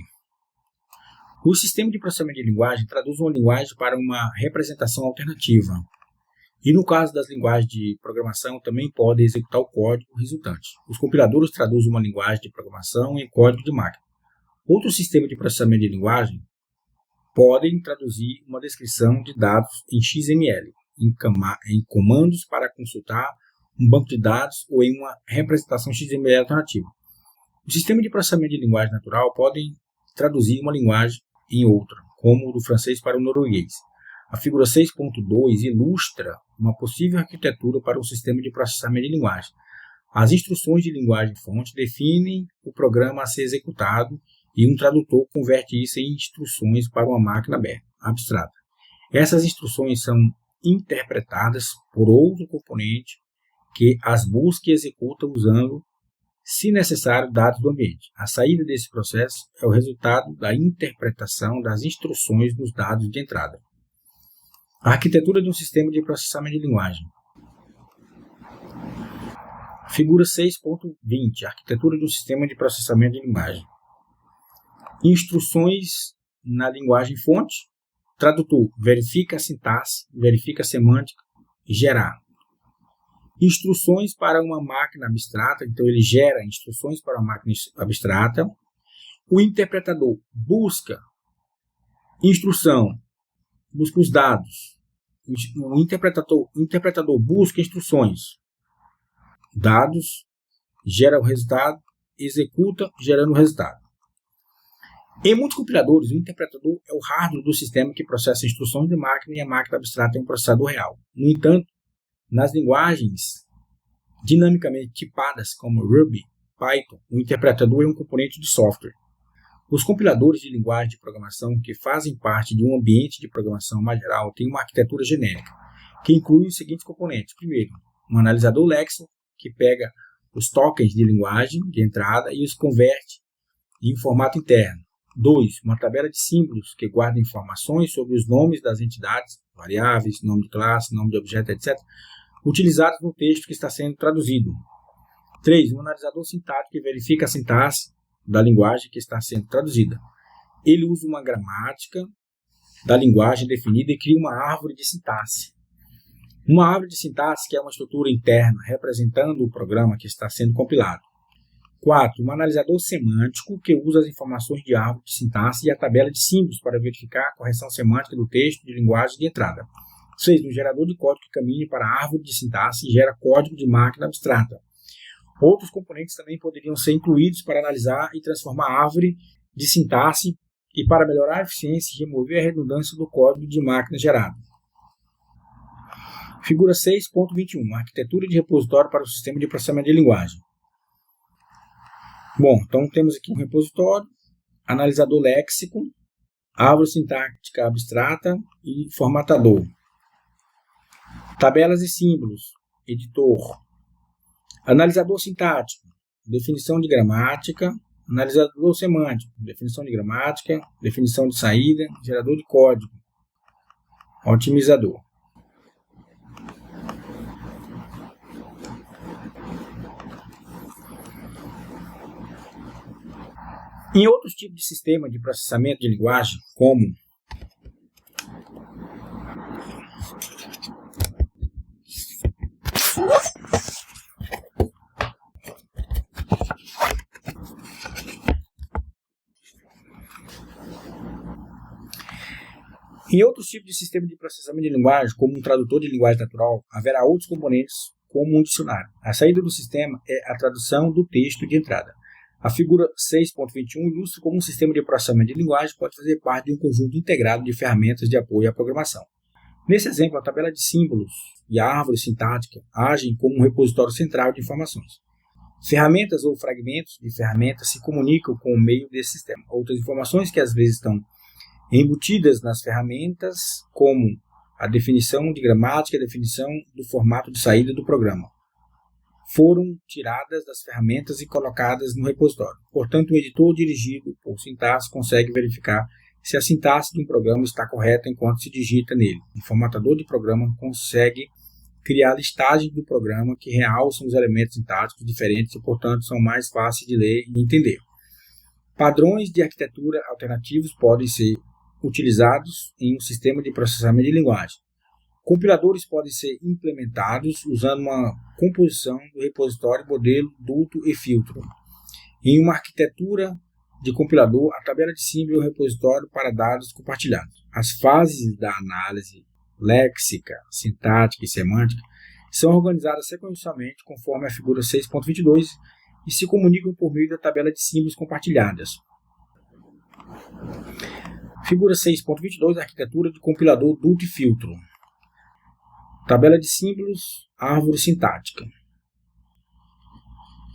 S1: O sistema de processamento de linguagem traduz uma linguagem para uma representação alternativa. E no caso das linguagens de programação, também pode executar o código resultante. Os compiladores traduzem uma linguagem de programação em código de máquina. Outros sistemas de processamento de linguagem podem traduzir uma descrição de dados em XML, em comandos para consultar um banco de dados ou em uma representação XML alternativa. O sistema de processamento de linguagem natural podem traduzir uma linguagem em outra, como o do francês para o norueguês. A figura 6.2 ilustra uma possível arquitetura para um sistema de processamento de linguagem. As instruções de linguagem-fonte definem o programa a ser executado e um tradutor converte isso em instruções para uma máquina abstrata. Essas instruções são interpretadas por outro componente que as busca e executa usando, se necessário, dados do ambiente. A saída desse processo é o resultado da interpretação das instruções dos dados de entrada. A arquitetura de um sistema de processamento de linguagem. Figura 6.20. Arquitetura de um sistema de processamento de linguagem. Instruções na linguagem fonte. Tradutor. Verifica a sintaxe, verifica a semântica, gerar. Instruções para uma máquina abstrata. Então, ele gera instruções para uma máquina abstrata. O interpretador busca instrução, busca os dados. O interpretador busca instruções, dados, gera o resultado, executa, gerando o resultado. Em muitos compiladores, o interpretador é o hardware do sistema que processa instruções de máquina e a máquina abstrata é um processador real. No entanto, nas linguagens dinamicamente tipadas como Ruby, Python, o interpretador é um componente de software. Os compiladores de linguagem de programação que fazem parte de um ambiente de programação mais geral têm uma arquitetura genérica, que inclui os seguintes componentes. Primeiro, um analisador léxico, que pega os tokens de linguagem de entrada e os converte em formato interno. 2. Uma tabela de símbolos, que guarda informações sobre os nomes das entidades, variáveis, nome de classe, nome de objeto, etc., utilizados no texto que está sendo traduzido. 3. Um analisador sintático, que verifica a sintaxe da linguagem que está sendo traduzida. Ele usa uma gramática da linguagem definida e cria uma árvore de sintaxe. Uma árvore de sintaxe que é uma estrutura interna representando o programa que está sendo compilado. 4. Um analisador semântico que usa as informações de árvore de sintaxe e a tabela de símbolos para verificar a correção semântica do texto de linguagem de entrada. 6. Um gerador de código que caminha para a árvore de sintaxe e gera código de máquina abstrata. Outros componentes também poderiam ser incluídos para analisar e transformar a árvore de sintaxe e para melhorar a eficiência e remover a redundância do código de máquina gerado. Figura 6.21. Arquitetura de repositório para o sistema de processamento de linguagem. Bom, então temos aqui um repositório, analisador léxico, árvore sintática abstrata e formatador. Tabelas e símbolos, editor. Analisador sintático, definição de gramática. Analisador semântico, definição de gramática, definição de saída, gerador de código, otimizador. Em outros tipos de sistema de processamento de linguagem, como um tradutor de linguagem natural, haverá outros componentes, como um dicionário. A saída do sistema é a tradução do texto de entrada. A figura 6.21 ilustra como um sistema de processamento de linguagem pode fazer parte de um conjunto integrado de ferramentas de apoio à programação. Nesse exemplo, a tabela de símbolos e a árvore sintática agem como um repositório central de informações. Ferramentas ou fragmentos de ferramentas se comunicam com o meio desse sistema. Outras informações que às vezes estão embutidas nas ferramentas, como a definição de gramática e a definição do formato de saída do programa, foram tiradas das ferramentas e colocadas no repositório. Portanto, o editor dirigido por sintaxe consegue verificar se a sintaxe de um programa está correta enquanto se digita nele. O formatador de programa consegue criar listagens do programa que realçam os elementos sintáticos diferentes e, portanto, são mais fáceis de ler e entender. Padrões de arquitetura alternativos podem ser utilizados em um sistema de processamento de linguagem. Compiladores podem ser implementados usando uma composição do repositório, modelo, duto e filtro. Em uma arquitetura de compilador, a tabela de símbolo é o repositório para dados compartilhados. As fases da análise léxica, sintática e semântica são organizadas sequencialmente conforme a figura 6.22 e se comunicam por meio da tabela de símbolos compartilhadas. Figura 6.22, arquitetura de compilador duto e filtro. Tabela de símbolos, árvore sintática.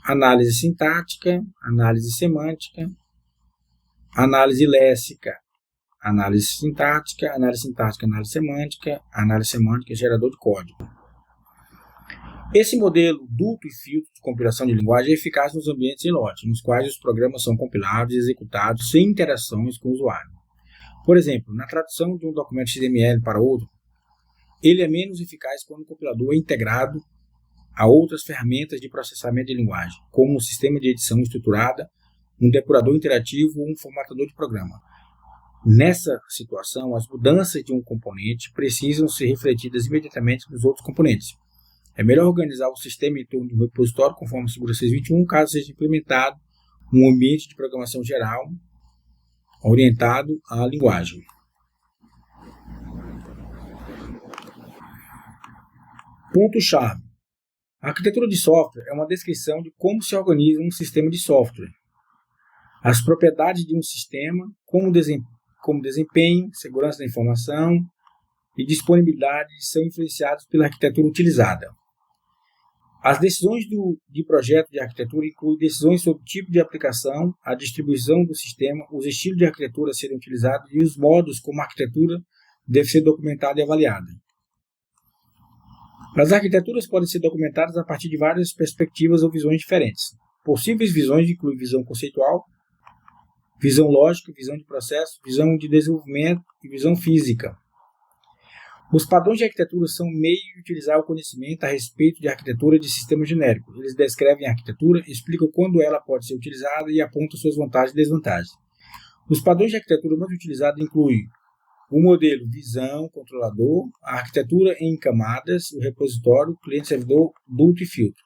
S1: Análise sintática, análise semântica, análise léxica, análise sintática, análise semântica, gerador de código. Esse modelo duto e filtro de compilação de linguagem é eficaz nos ambientes em lote, nos quais os programas são compilados e executados sem interações com o usuário. Por exemplo, na tradução de um documento XML para outro, ele é menos eficaz quando o compilador é integrado a outras ferramentas de processamento de linguagem, como um sistema de edição estruturada, um depurador interativo ou um formatador de programa. Nessa situação, as mudanças de um componente precisam ser refletidas imediatamente nos outros componentes. É melhor organizar o sistema em torno de um repositório, conforme a figura 6.21, caso seja implementado um ambiente de programação geral orientado à linguagem. Ponto-chave. A arquitetura de software é uma descrição de como se organiza um sistema de software. As propriedades de um sistema, como desempenho, segurança da informação e disponibilidade, são influenciados pela arquitetura utilizada. As decisões de projeto de arquitetura incluem decisões sobre o tipo de aplicação, a distribuição do sistema, os estilos de arquitetura a serem utilizados e os modos como a arquitetura deve ser documentada e avaliada. As arquiteturas podem ser documentadas a partir de várias perspectivas ou visões diferentes. Possíveis visões incluem visão conceitual, visão lógica, visão de processo, visão de desenvolvimento e visão física. Os padrões de arquitetura são meio de utilizar o conhecimento a respeito de arquitetura de sistema genérico. Eles descrevem a arquitetura, explicam quando ela pode ser utilizada e apontam suas vantagens e desvantagens. Os padrões de arquitetura mais utilizados incluem o modelo visão, controlador, a arquitetura em camadas, o repositório, cliente-servidor, duto e filtro.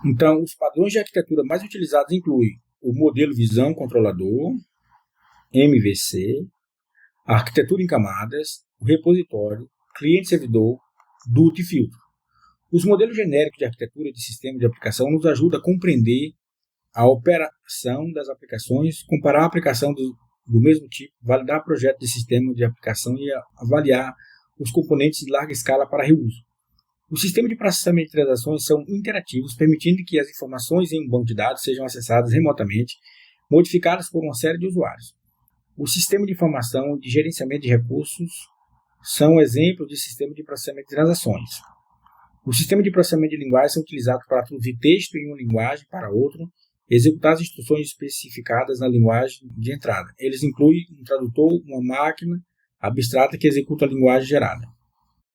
S1: Então, os padrões de arquitetura mais utilizados incluem o modelo visão, controlador, MVC, a arquitetura em camadas, o repositório, cliente-servidor, duto e filtro. Os modelos genéricos de arquitetura de sistema de aplicação nos ajudam a compreender a operação das aplicações, comparar a aplicação do mesmo tipo, validar projetos de sistema de aplicação e avaliar os componentes de larga escala para reuso. Os sistemas de processamento de transações são interativos, permitindo que as informações em um banco de dados sejam acessadas remotamente, modificadas por uma série de usuários. O sistema de informação e de gerenciamento de recursos são exemplos de sistema de processamento de transações. Os sistemas de processamento de linguagem são utilizados para traduzir texto em uma linguagem para outra, executar as instruções especificadas na linguagem de entrada. Eles incluem um tradutor, uma máquina abstrata que executa a linguagem gerada.